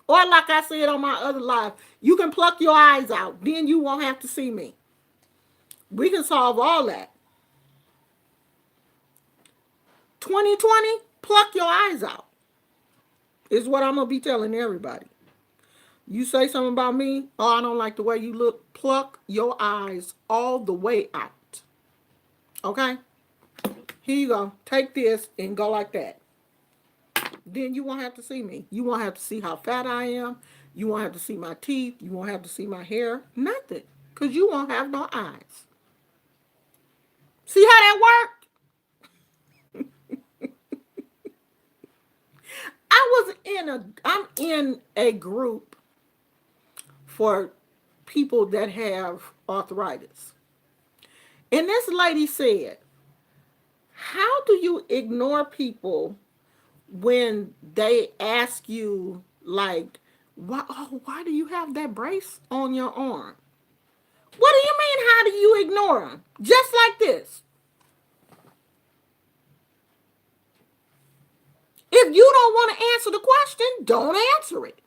Or, like I said on my other live, you can pluck your eyes out. Then you won't have to see me. We can solve all that. 2020, pluck your eyes out, is what I'm going to be telling everybody. You say something about me, oh, I don't like the way you look, pluck your eyes all the way out. Okay? Here you go. Take this and go like that. Then you won't have to see me. You won't have to see how fat I am. You won't have to see my teeth. You won't have to see my hair. Nothing. Because you won't have no eyes. See how that worked? I'm in a group for people that have arthritis. And this lady said, how do you ignore people when they ask you, like, why do you have that brace on your arm? What do you mean, how do you ignore them? Just like this. If you don't want to answer the question, don't answer it.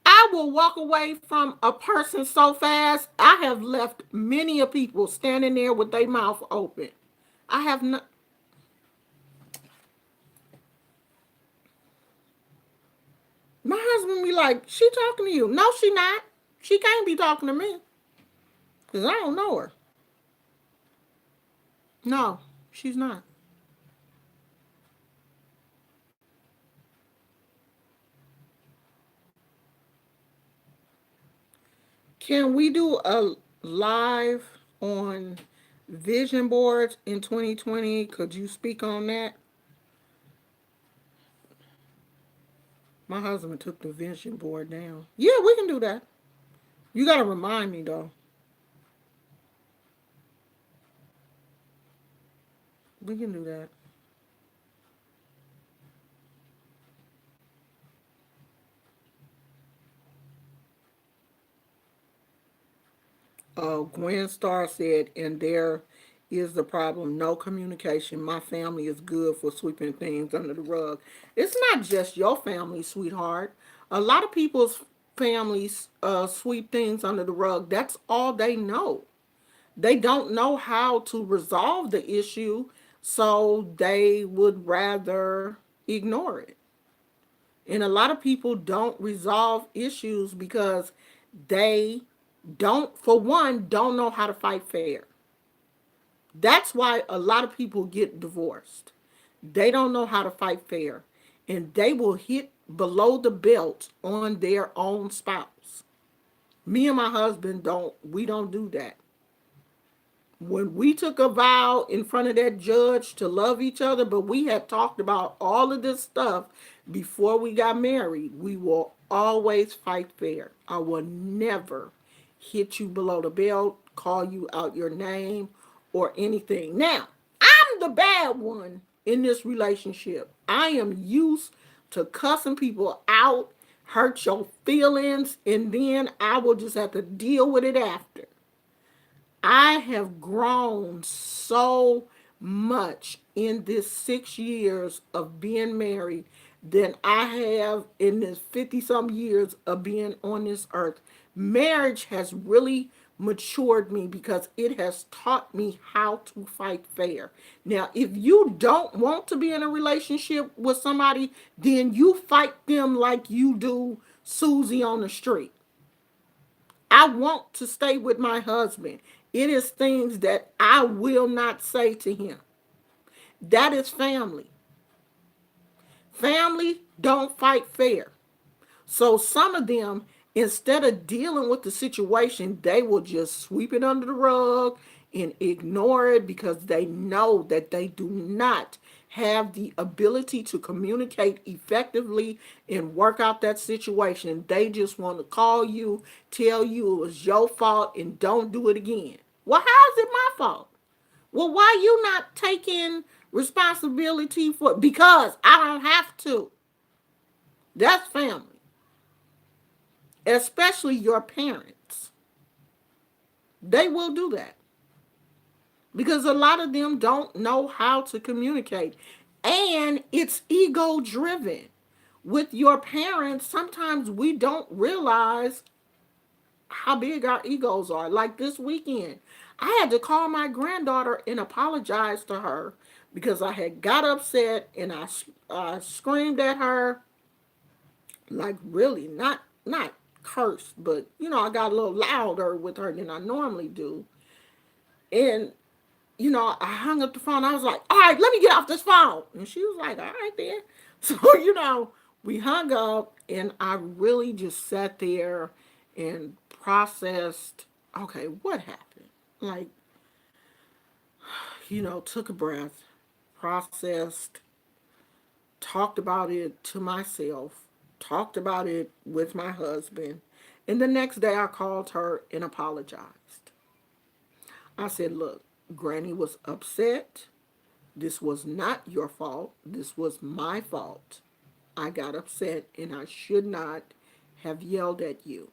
I will walk away from a person so fast. I have left many of people standing there with their mouth open. I have not. My husband be like, she talking to you. No, she not. She can't be talking to me. Because I don't know her. No, she's not. Can we do a live on vision boards in 2020? Could you speak on that? My husband took the vision board down. Yeah, we can do that. You got to remind me, though. We can do that. Gwen Starr said, and there is the problem, no communication. My family is good for sweeping things under the rug. It's not just your family, sweetheart. A lot of people's families sweep things under the rug. That's all they know. They don't know how to resolve the issue, so they would rather ignore it. And a lot of people don't resolve issues because they don't, for one, don't know how to fight fair. That's why a lot of people get divorced. They don't know how to fight fair. And they will hit below the belt on their own spouse. Me and my husband we don't do that. When we took a vow in front of that judge to love each other, but we had talked about all of this stuff before we got married, we will always fight fair. I will never hit you below the belt, call you out your name, or anything. Now, I'm the bad one in this relationship. I am used to cussing people out, hurt your feelings, and then I will just have to deal with it after. I have grown so much in this 6 years of being married than I have in this 50 some years of being on this earth. Marriage has really matured me because it has taught me how to fight fair. Now, if you don't want to be in a relationship with somebody, then you fight them like you do Susie on the street. I want to stay with my husband. It is things that I will not say to him. That is family. Family don't fight fair. So some of them, instead of dealing with the situation, they will just sweep it under the rug and ignore it because they know that they do not have the ability to communicate effectively and work out that situation. They just want to call you, tell you it was your fault, and don't do it again. Well, how is it my fault? Well, why you not taking responsibility for it? Because I don't have to. That's family, especially your parents. They will do that because a lot of them don't know how to communicate. And it's ego driven. With your parents, sometimes we don't realize how big our egos are. Like this weekend, I had to call my granddaughter and apologize to her because I had got upset and I screamed at her, like really not cursed, but I got a little louder with her than I normally do. And I hung up the phone. I was like, all right, let me get off this phone. And she was like, all right then. So, we hung up and I really just sat there and processed, okay, what happened? Like, took a breath, processed, talked about it to myself, talked about it with my husband. And the next day I called her and apologized. I said, look, Granny was upset. This was not your fault. This was my fault. I got upset and I should not have yelled at you.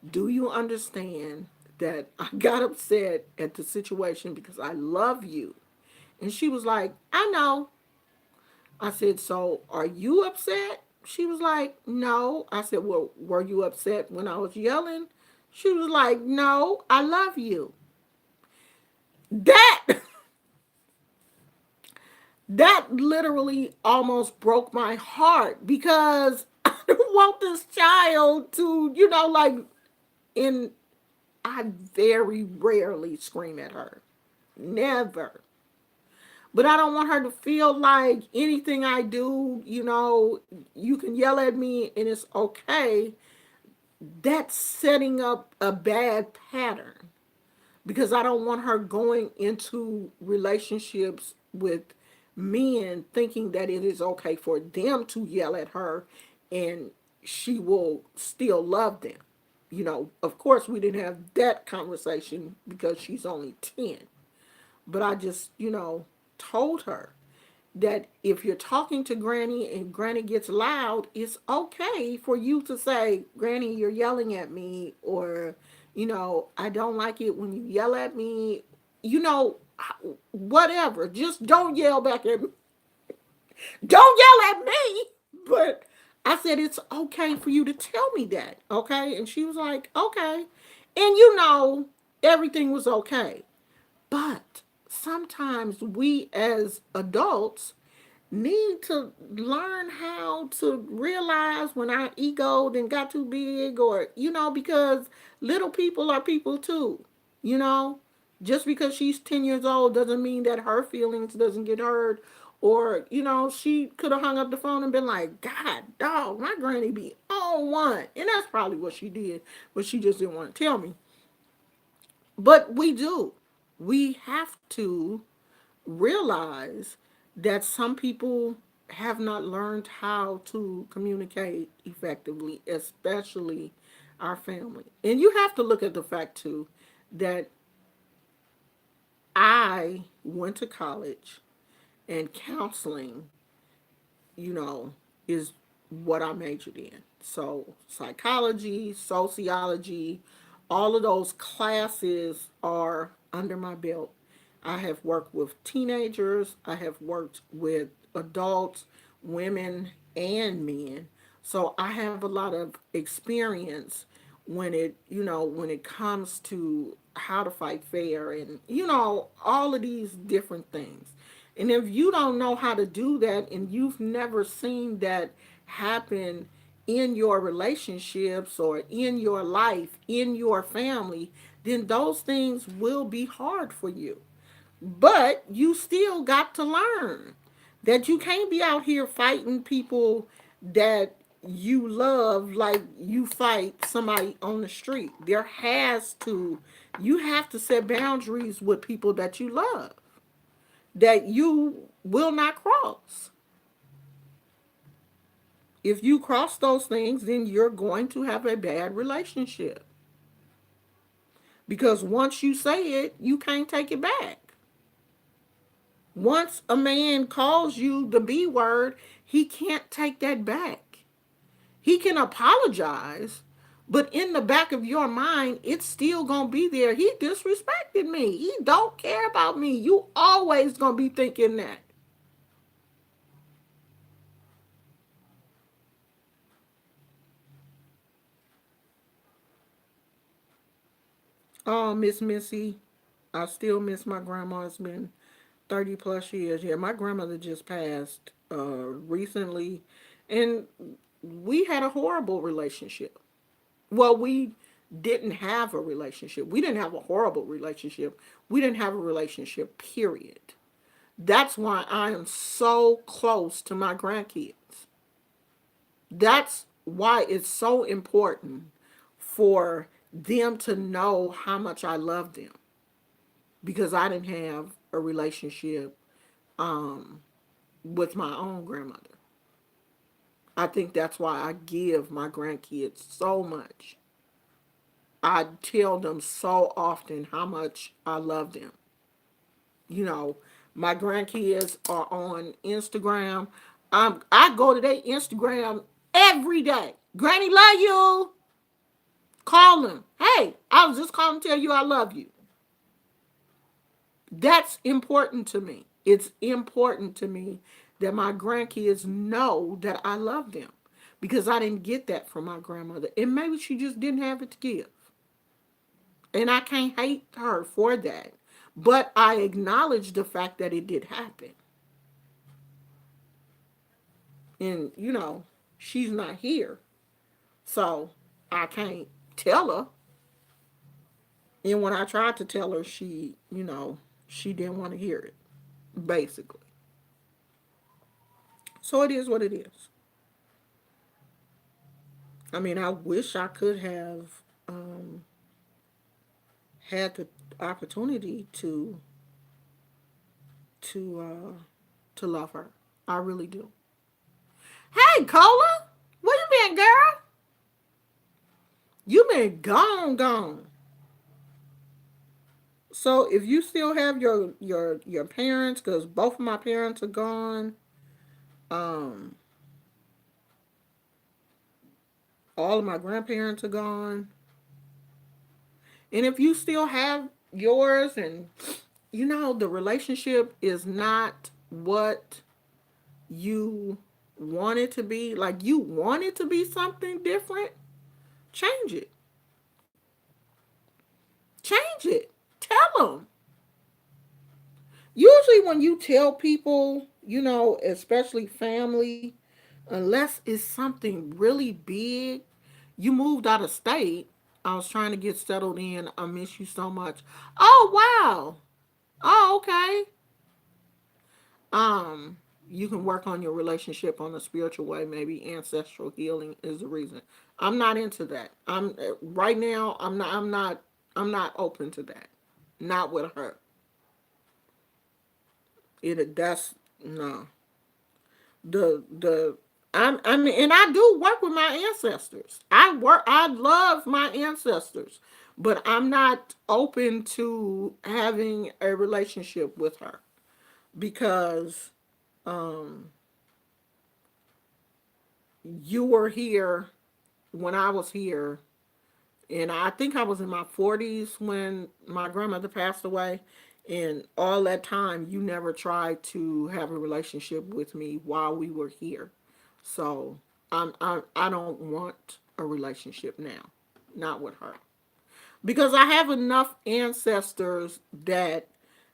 Do you understand that I got upset at the situation because I love you? And she was like, I know. I said, so are you upset? She was like, no. I said, well, were you upset when I was yelling? She was like, no, I love you. That that literally almost broke my heart because I don't want this child to, and I very rarely scream at her. Never. But I don't want her to feel like anything I do, you can yell at me and it's okay. That's setting up a bad pattern because I don't want her going into relationships with men thinking that it is okay for them to yell at her and she will still love them. Of course, we didn't have that conversation because she's only 10. But I just, told her that if you're talking to Granny and Granny gets loud, it's okay for you to say, Granny, you're yelling at me, or, I don't like it when you yell at me, you know, whatever. Just don't yell back at me. Don't yell at me. But I said, it's okay for you to tell me that. Okay. And she was like, okay. And everything was okay. But sometimes we as adults need to learn how to realize when our ego then got too big, or because little people are people too. you know just because she's 10 years old doesn't mean that her feelings doesn't get hurt, or she could have hung up the phone and been like, God dog, my granny be on one. And that's probably what she did, but she just didn't want to tell me. But we have to realize that some people have not learned how to communicate effectively, especially our family. And you have to look at the fact too that I went to college, and counseling, you know, is what I majored in. So, psychology, sociology, all of those classes are under my belt. I have worked with teenagers, I have worked with adults, women, and men. So, I have a lot of experience when it comes to how to fight fair, and all of these different things. And if you don't know how to do that, and you've never seen that happen in your relationships or in your life, in your family, then those things will be hard for you. But you still got to learn that you can't be out here fighting people that you love like you fight somebody on the street. You have to set boundaries with people that you love, that you will not cross. If you cross those things, then you're going to have a bad relationship. Because once you say it, you can't take it back. Once a man calls you the B word, he can't take that back. He can apologize, but in the back of your mind, it's still gonna be there. He disrespected me. He don't care about me. You always gonna be thinking that. Oh, Miss Missy, I still miss my grandma. It's been 30 plus years. Yeah, my grandmother just passed recently, and we had a horrible relationship. Well, we didn't have a relationship. We didn't have a horrible relationship. We didn't have a relationship, period. That's why I am so close to my grandkids. That's why it's so important for them to know how much I love them, because I didn't have a relationship with my own grandmother. I think that's why I give my grandkids so much. I tell them so often how much I love them. You know, my grandkids are on Instagram. I go to their Instagram every day. Granny, love you. Call them. Hey, I was just calling to tell you I love you. That's important to me. It's important to me that my grandkids know that I love them, because I didn't get that from my grandmother. And maybe she just didn't have it to give. And I can't hate her for that. But I acknowledge the fact that it did happen. And, she's not here. So I can't tell her. And when I tried to tell her, she didn't want to hear it, basically. So it is what it is. I mean, I wish I could have had the opportunity to to love her. I really do. Hey, Cola, where you been, girl? You been gone. So if you still have your parents, because both of my parents are gone, um, all of my grandparents are gone. And if you still have yours, and the relationship is not what you want it to be, like you want it to be something different, change it. Change it. Tell them. Usually, when you tell people, especially family, unless it's something really big, you moved out of state. I was trying to get settled in. I miss you so much. Oh, wow. Oh, okay. Um, you can work on your relationship on a spiritual way. Maybe ancestral healing is the reason. I'm not into that. I'm right now. I'm not. I'm not. I'm not open to that. Not with her. That's no. The I mean, and I do work with my ancestors. I love my ancestors, but I'm not open to having a relationship with her because um you were here when I was here, and I think I was in my 40s when my grandmother passed away. And all that time, you never tried to have a relationship with me while we were here. So I don't want a relationship now, not with her, because I have enough ancestors that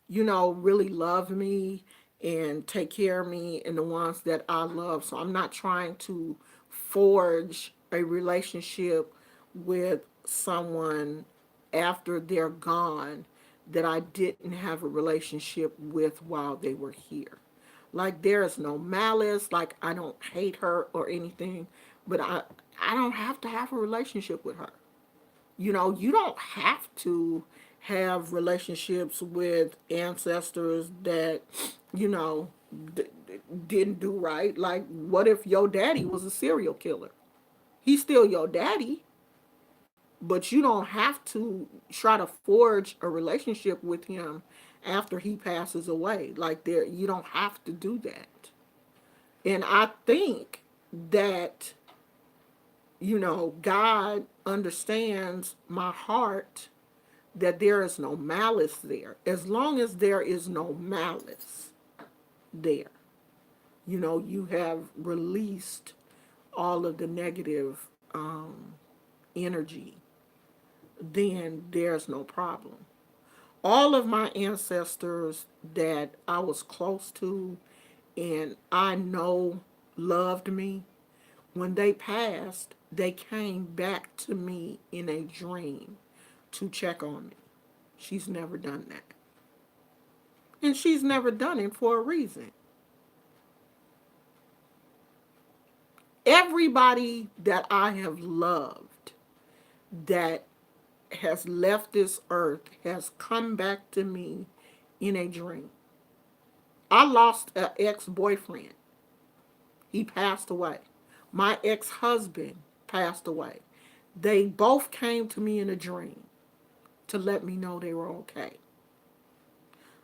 really love me and take care of me, and the ones that I love. So I'm not trying to forge a relationship with someone after they're gone that I didn't have a relationship with while they were here. Like, there is no malice, like I don't hate her or anything, but I don't have to have a relationship with her. You don't have to have relationships with ancestors that, you know, d- didn't do right. Like, what if your daddy was a serial killer? He's still your daddy, but you don't have to try to forge a relationship with him after he passes away. Like, you don't have to do that. And I think that, God understands my heart, that there is no malice there. As long as there is no malice there, you have released all of the negative energy, then there's no problem. All of my ancestors that I was close to and I know loved me, when they passed, they came back to me in a dream to check on me. She's never done that. And she's never done it for a reason. Everybody that I have loved that has left this earth has come back to me in a dream. I lost an ex-boyfriend. He passed away. My ex-husband passed away. They both came to me in a dream to let me know they were okay.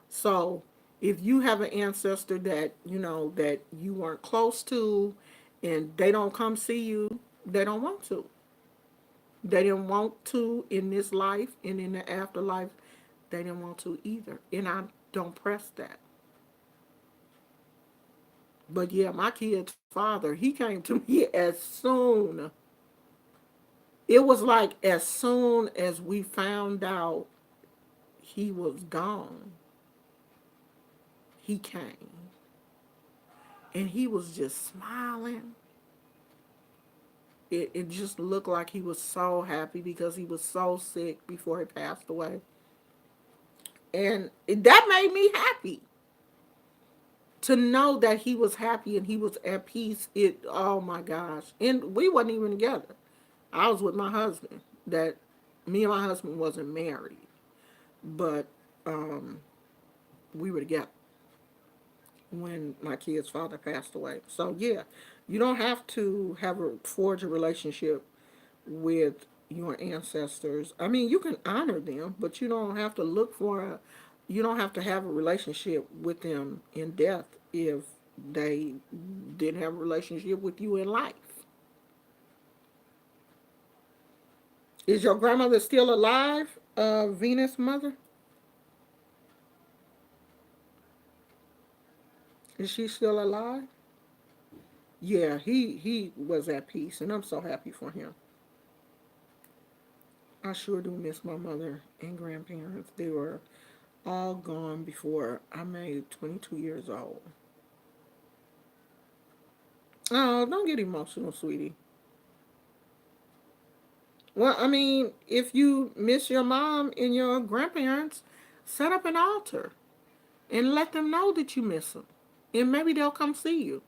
So if you have an ancestor that that you weren't close to, and they don't come see you, they don't want to. They didn't want to in this life, and in the afterlife, they didn't want to either. And I don't press that. But yeah, my kid's father, he came to me as soon. It was like as soon as we found out he was gone, he came. And he was just smiling. It just looked like he was so happy because he was so sick before he passed away. And that made me happy to know that he was happy and he was at peace. Oh my gosh. And we wasn't even together. I was with my husband. That Me and my husband wasn't married, but um, we were together when my kid's father passed away. So yeah, you don't have to forge a relationship with your ancestors. I mean, you can honor them, but you don't have to you don't have to have a relationship with them in death if they didn't have a relationship with you in life. Is your grandmother still alive? Venus' mother, is she still alive? Yeah, he was at peace, and I'm so happy for him. I sure do miss my mother and grandparents. They were all gone before I made 22 years old. Oh, don't get emotional, sweetie. Well, I mean, if you miss your mom and your grandparents, set up an altar and let them know that you miss them. And maybe they'll come see you.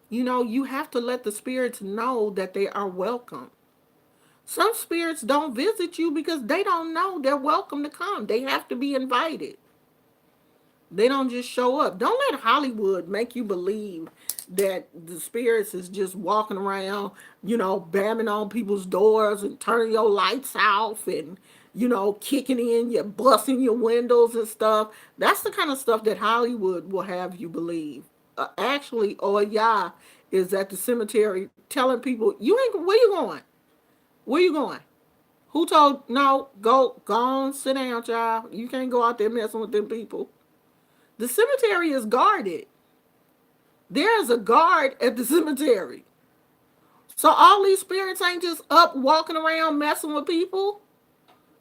You know, you have to let the spirits know that they are welcome. Some spirits don't visit you because they don't know they're welcome to come. They have to be invited. They don't just show up. Don't let Hollywood make you believe that the spirits is just walking around, bamming on people's doors and turning your lights off and, kicking in, you busting your windows and stuff. That's the kind of stuff that Hollywood will have you believe. Actually, Oya is at the cemetery telling people, "You ain't. Where you going? Where you going? Who told? No, go on, sit down, child. You can't go out there messing with them people." The cemetery is guarded. There's a guard at the cemetery. So all these spirits ain't just up walking around messing with people.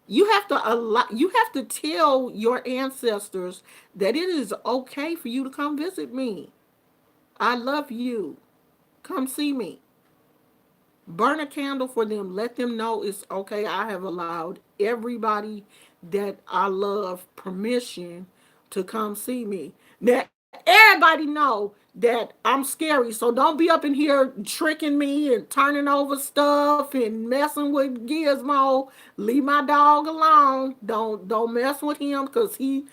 You have to tell your ancestors that it is okay for you to come visit me. I love you. Come see me. Burn a candle for them. Let them know it's okay. I have allowed everybody that I love permission to come see me. Now, everybody know that I'm scary, so don't be up in here tricking me and turning over stuff and messing with Gizmo. Leave my dog alone. Don't mess with him because he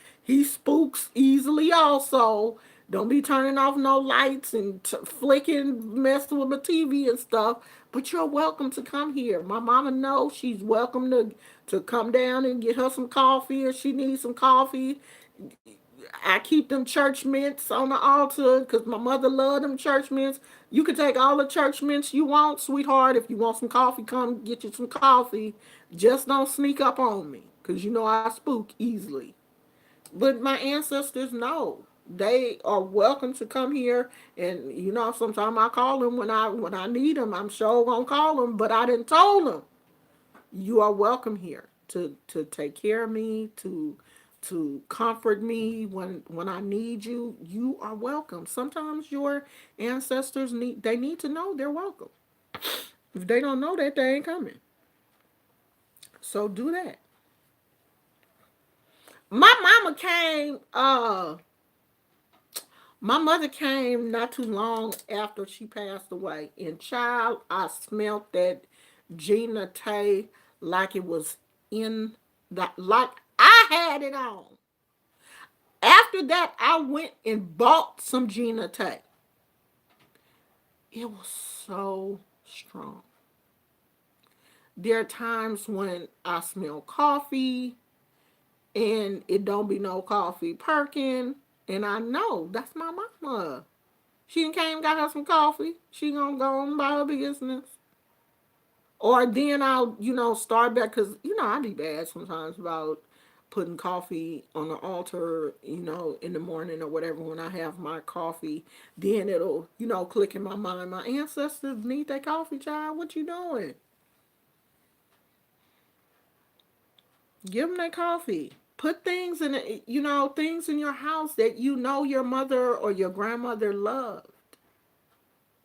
spooks easily also. Don't be turning off no lights and flicking, messing with my TV and stuff. But you're welcome to come here. My mama knows she's welcome to come down and get her some coffee if she needs some coffee. I keep them church mints on the altar because my mother loved them church mints. You can take all the church mints you want, sweetheart. If you want some coffee, come get you some coffee. Just don't sneak up on me because you know I spook easily. But my ancestors know they are welcome to come here, and sometimes I call them when I need them. I'm sure gonna call them, but I didn't told them you are welcome here to take care of me, to comfort me when I need you. You are welcome. Sometimes your ancestors need to know they're welcome. If they don't know that, they ain't coming. So do that. My mama came. My mother came not too long after she passed away. And child, I smelt that Gina Tay like it was in like I had it on. After that, I went and bought some Gina Tay. It was so strong. There are times when I smell coffee and it don't be no coffee perking, and I know that's my mama. She done came got her some coffee. She gonna go on about her business. Or then I'll, start back because, I be bad sometimes about putting coffee on the altar, in the morning or whatever when I have my coffee. Then it'll, click in my mind. My ancestors need that coffee, child. What you doing? Give them that coffee. Put things in it, things in your house that your mother or your grandmother loved.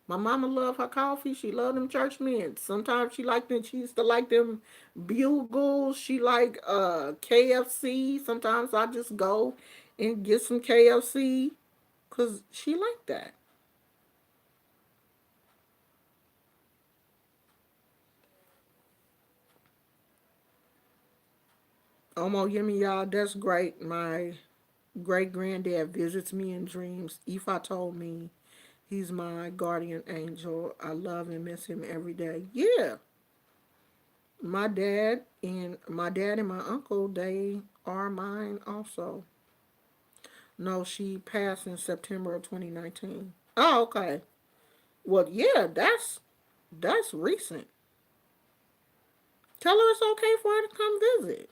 My mama loved her coffee. She loved them church mints. Sometimes she liked them. She used to like them bugles. She like KFC. Sometimes I just go and get some KFC because she liked that. Omo Yemi, y'all, that's great. My great granddad visits me in dreams. Ifa told me he's my guardian angel. I love and miss him every day. Yeah, my dad and my uncle, they are mine also. No, she passed in September of 2019. Oh, okay. Well, yeah, that's recent. Tell her it's okay for her to come visit.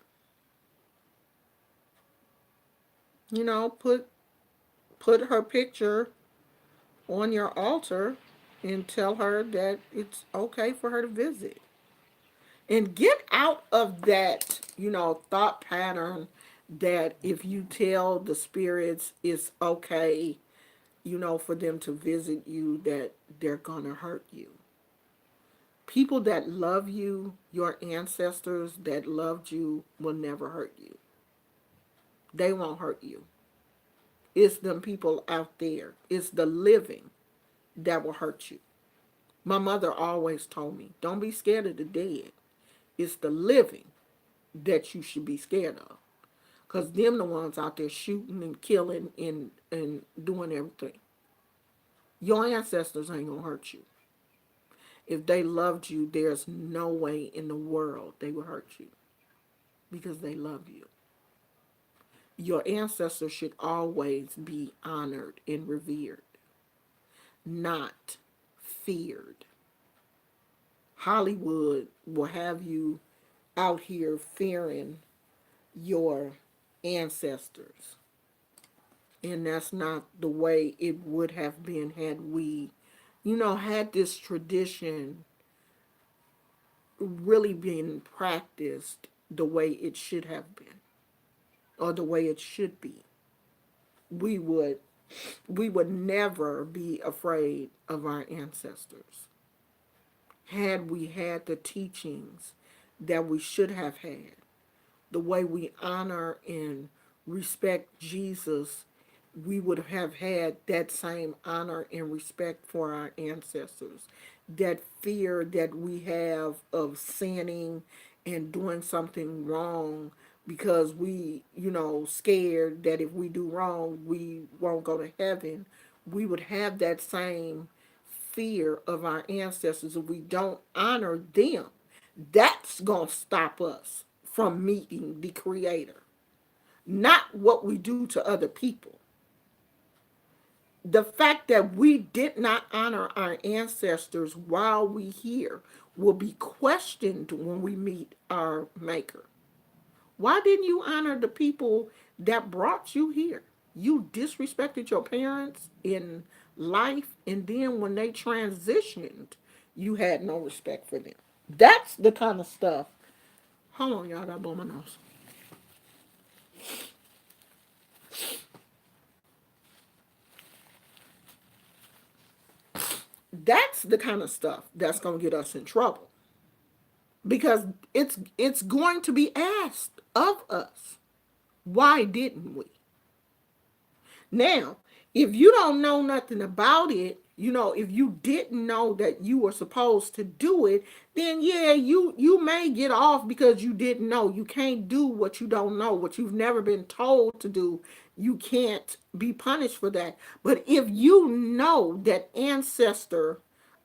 You know, put her picture on your altar and tell her that it's okay for her to visit. And get out of that, thought pattern that if you tell the spirits it's okay, for them to visit you, that they're gonna hurt you. People that love you, your ancestors that loved you, will never hurt you. They won't hurt you. It's them people out there. It's the living that will hurt you. My mother always told me, don't be scared of the dead. It's the living that you should be scared of. Because them the ones out there shooting and killing and doing everything. Your ancestors ain't going to hurt you. If they loved you, there's no way in the world they would hurt you. Because they love you. Your ancestors should always be honored and revered, not feared. Hollywood will have you out here fearing your ancestors. And that's not the way it would have been had we, had this tradition really been practiced the way it should have been, or the way it should be. We would we would never be afraid of our ancestors had we had the teachings that we should have had, the way we honor and respect Jesus. We would have had that same honor and respect for our ancestors. That fear that we have of sinning and doing something wrong because we, scared that if we do wrong, we won't go to heaven. We would have that same fear of our ancestors if we don't honor them. That's going to stop us from meeting the Creator, not what we do to other people. The fact that we did not honor our ancestors while we here will be questioned when we meet our Maker. Why didn't you honor the people that brought you here? You disrespected your parents in life, and then when they transitioned, you had no respect for them. That's the kind of stuff. Hold on, y'all, that blow my nose. That's the kind of stuff that's going to get us in trouble, because it's going to be asked of us. Why didn't we? Now, if you don't know nothing about it, if you didn't know that you were supposed to do it, then yeah, you may get off because you didn't know. You can't do what you don't know, what you've never been told to do. You can't be punished for that. But if you know that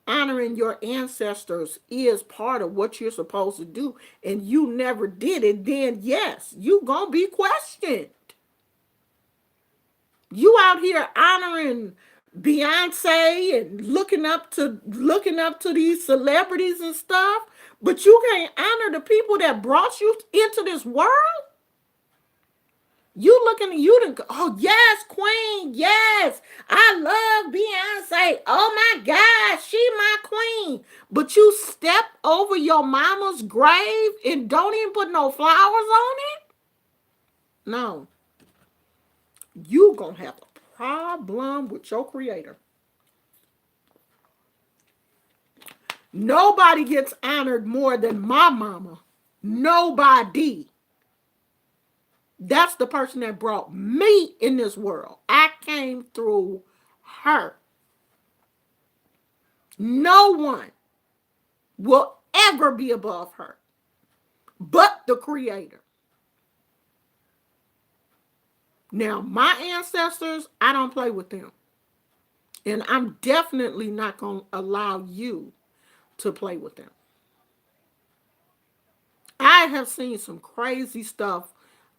honoring your ancestors is part of what you're supposed to do, and you never did it, then yes, you gonna be questioned. You out here honoring Beyonce and looking up to these celebrities and stuff, but you can't honor the people that brought you into this world. You looking at you to, oh yes, Queen, yes, I love Beyonce. Oh my God, she my queen. But you step over your mama's grave and don't even put no flowers on it. No, you gonna have a problem with your Creator. Nobody gets honored more than my mama. Nobody. That's the person that brought me in this world. I came through her. No one will ever be above her but the Creator. Now, my ancestors, I don't play with them. And I'm definitely not going to allow you to play with them. I have seen some crazy stuff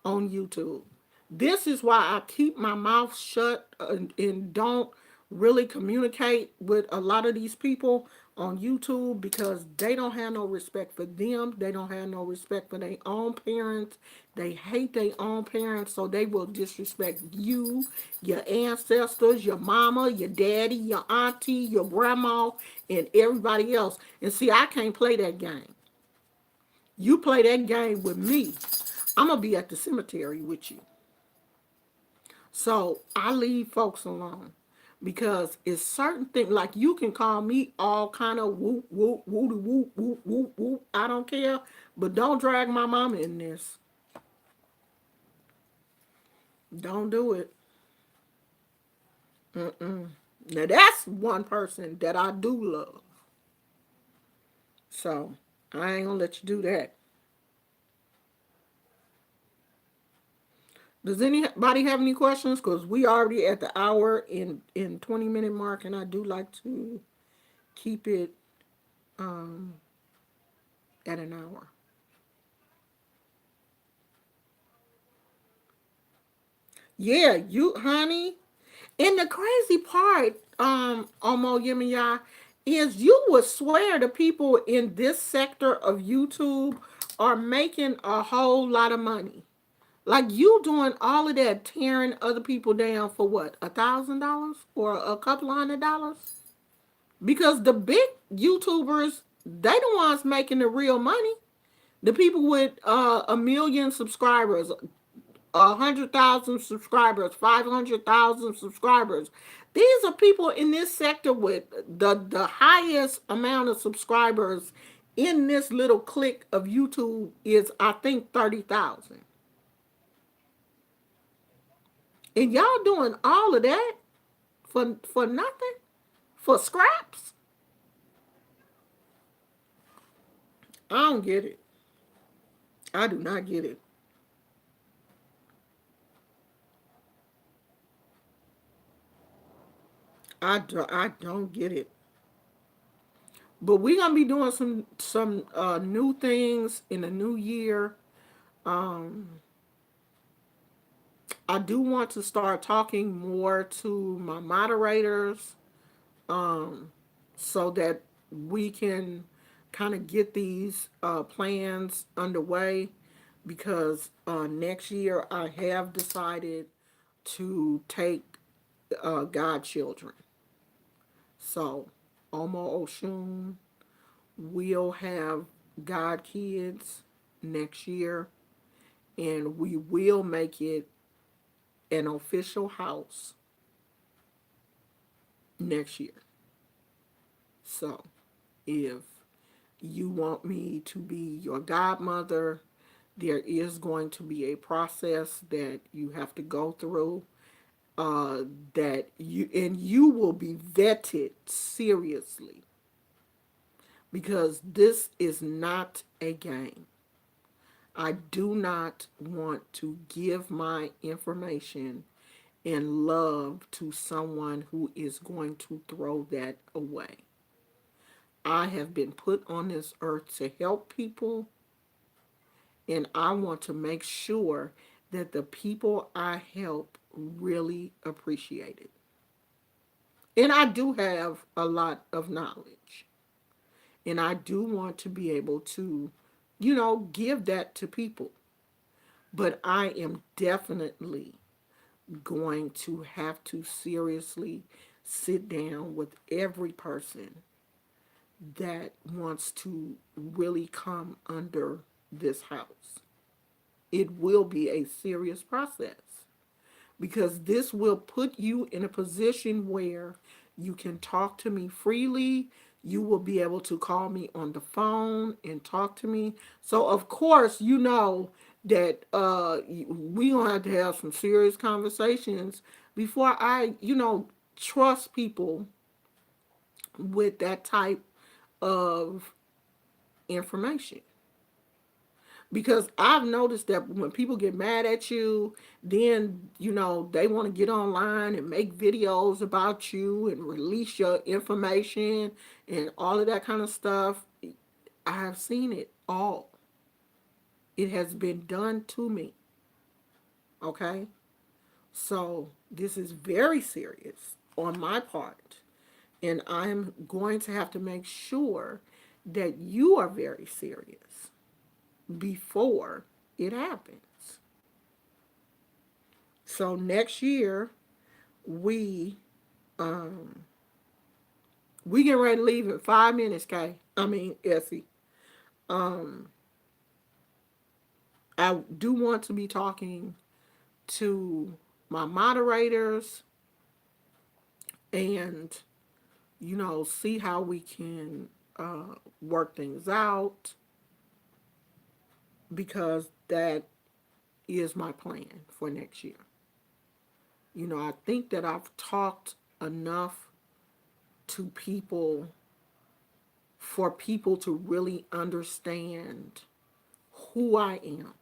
on YouTube. This is why I keep my mouth shut and don't really communicate with a lot of these people on YouTube because they don't have no respect for them. They don't have no respect for their own parents. They hate their own parents, so they will disrespect you, your ancestors, your mama, your daddy, your auntie, your grandma, and everybody else. And see, I can't play that game. You play that game with me, I'm going to be at the cemetery with you. So I leave folks alone because it's certain things like you can call me all kind of whoop whoop whoop whoop whoop whoop whoop. I don't care, but don't drag my mama in this. Don't do it. Mm-mm. Now that's one person that I do love. So I ain't gonna let you do that. Does anybody have any questions? Because we already at the hour in 20-minute mark, and I do like to keep it um, at an hour. Yeah, you, honey. And the crazy part, Omo Yemiya, is you would swear the people in this sector of YouTube are making a whole lot of money. Like you doing all of that, tearing other people down for what, $1,000 or a couple $100? Because the big YouTubers, they the ones making the real money. The people with 1 million subscribers, 100,000 subscribers, 500,000 subscribers. These are people in this sector with the highest amount of subscribers in this little clique of YouTube is I think 30,000. And y'all doing all of that for nothing? For scraps? I don't get it. I do not get it. I don't get it. But we're gonna be doing some new things in the new year. Um, I do want to start talking more to my moderators, um, so that we can kind of get these plans underway. Because next year I have decided to take godchildren. So Omo Oshun will have God kids next year, and we will make it an official house next year. So if you want me to be your godmother, there is going to be a process that you have to go through. That you will be vetted seriously because this is not a game. I do not want to give my information and love to someone who is going to throw that away. I have been put on this earth to help people, and I want to make sure that the people I help really appreciate it. And I do have a lot of knowledge, and I do want to be able to, give that to people. But I am definitely going to have to seriously sit down with every person that wants to really come under this house. It will be a serious process because this will put you in a position where you can talk to me freely. You will be able to call me on the phone and talk to me. So, of course, that we gonna have to have some serious conversations before I, trust people with that type of information. Because I've noticed that when people get mad at you, then they want to get online and make videos about you and release your information and all of that kind of stuff. I have seen it all. It has been done to me. Okay? So this is very serious on my part. And I'm going to have to make sure that you are very serious before it happens. So next year, we um we get ready to leave in 5 minutes, Kay. I mean, Essie. Um, I do want to be talking to my moderators and see how we can work things out, because that is my plan for next year. I think that I've talked enough to people for people to really understand who I am.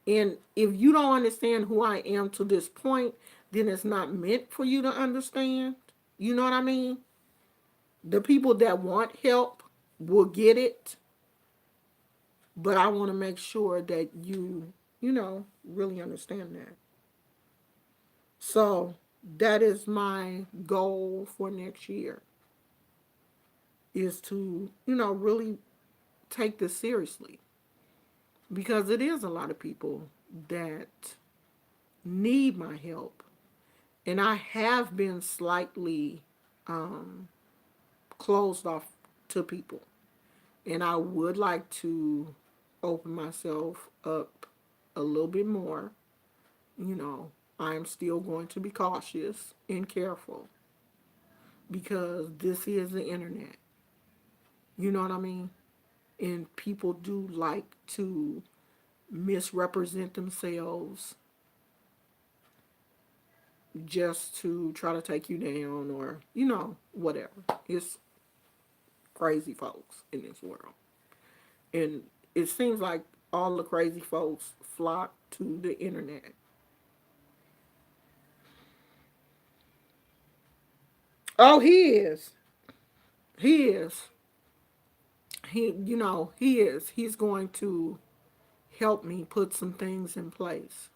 And if you don't understand who I am to this point, then it's not meant for you to understand. You know what I mean? The people that want help will get it, but I want to make sure that you really understand that. So that is my goal for next year, is to, really take this seriously, because it is a lot of people that need my help. And I have been slightly um, closed off to people. And I would like to open myself up a little bit more. You know, I'm still going to be cautious and careful, because this is the internet. You know what I mean? And people do like to misrepresent themselves just to try to take you down, or, whatever. It's crazy folks in this world. And it seems like all the crazy folks flock to the internet. Oh, he is. He is. He is. He's going to help me put some things in place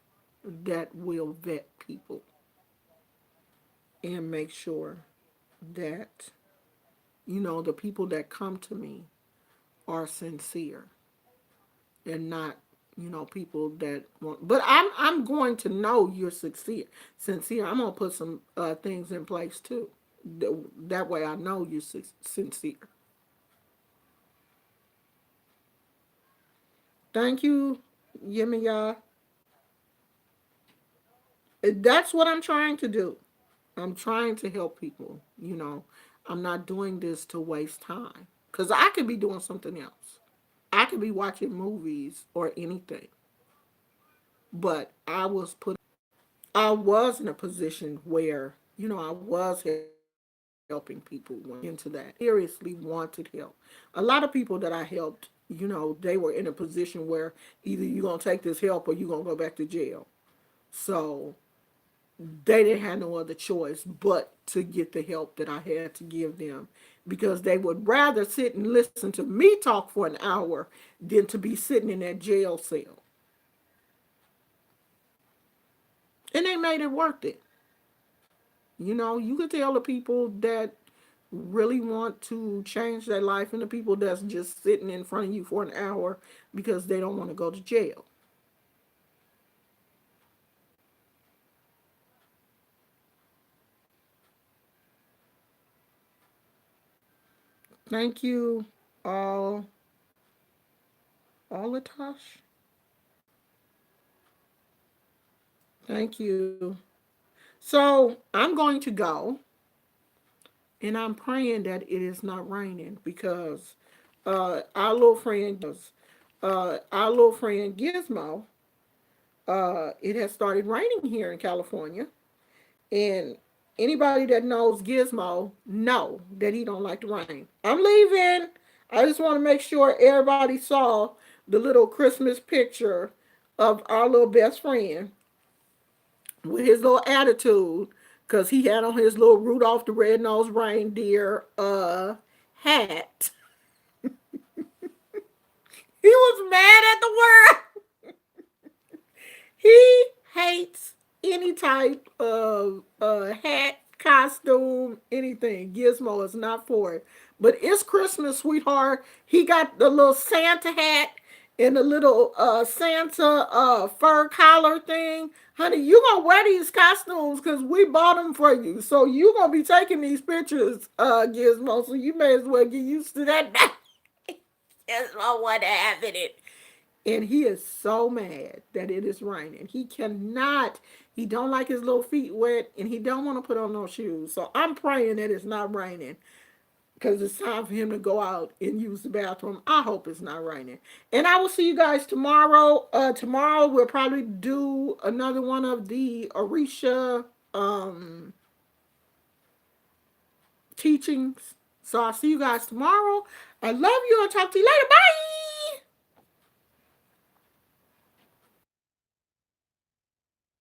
that will vet people and make sure that, the people that come to me are sincere, and not, people that want. But I'm going to know you're sincere. I'm gonna put some things in place too. That way I know you're sincere. Thank you, Yemiya. That's what I'm trying to do. I'm trying to help people. I'm not doing this to waste time, because I could be doing something else. I could be watching movies or anything. But I was in a position where, I was helping people into that. Seriously wanted help. A lot of people that I helped, they were in a position where either you're going to take this help or you're going to go back to jail. So they didn't have no other choice but to get the help that I had to give them, because they would rather sit and listen to me talk for an hour than to be sitting in that jail cell. And they made it worth it. You could tell the people that really want to change their life and the people that's just sitting in front of you for an hour because they don't want to go to jail. Thank you, all, Olatosh. Thank you. So I'm going to go, and I'm praying that it is not raining, because our little friend Gizmo, it has started raining here in California. And anybody that knows Gizmo know that he don't like the rain. I'm leaving. I just want to make sure everybody saw the little Christmas picture of our little best friend with his little attitude, because he had on his little Rudolph the Red-Nosed Reindeer hat. He was mad at the world. He hates any type of hat costume, anything. Gizmo is not for it. But it's Christmas, sweetheart. He got the little Santa hat and the little Santa fur collar thing. Honey, you gonna wear these costumes because we bought them for you. So you gonna be taking these pictures, Gizmo. So you may as well get used to that. Gizmo wasn't having it. And he is so mad that it is raining. He cannot. He don't like his little feet wet, and he don't want to put on no shoes. So I'm praying that it's not raining, because it's time for him to go out and use the bathroom. I hope it's not raining. And I will see you guys tomorrow. Tomorrow we'll probably do another one of the Orisha teachings. So I'll see you guys tomorrow. I love you. I'll talk to you later. Bye.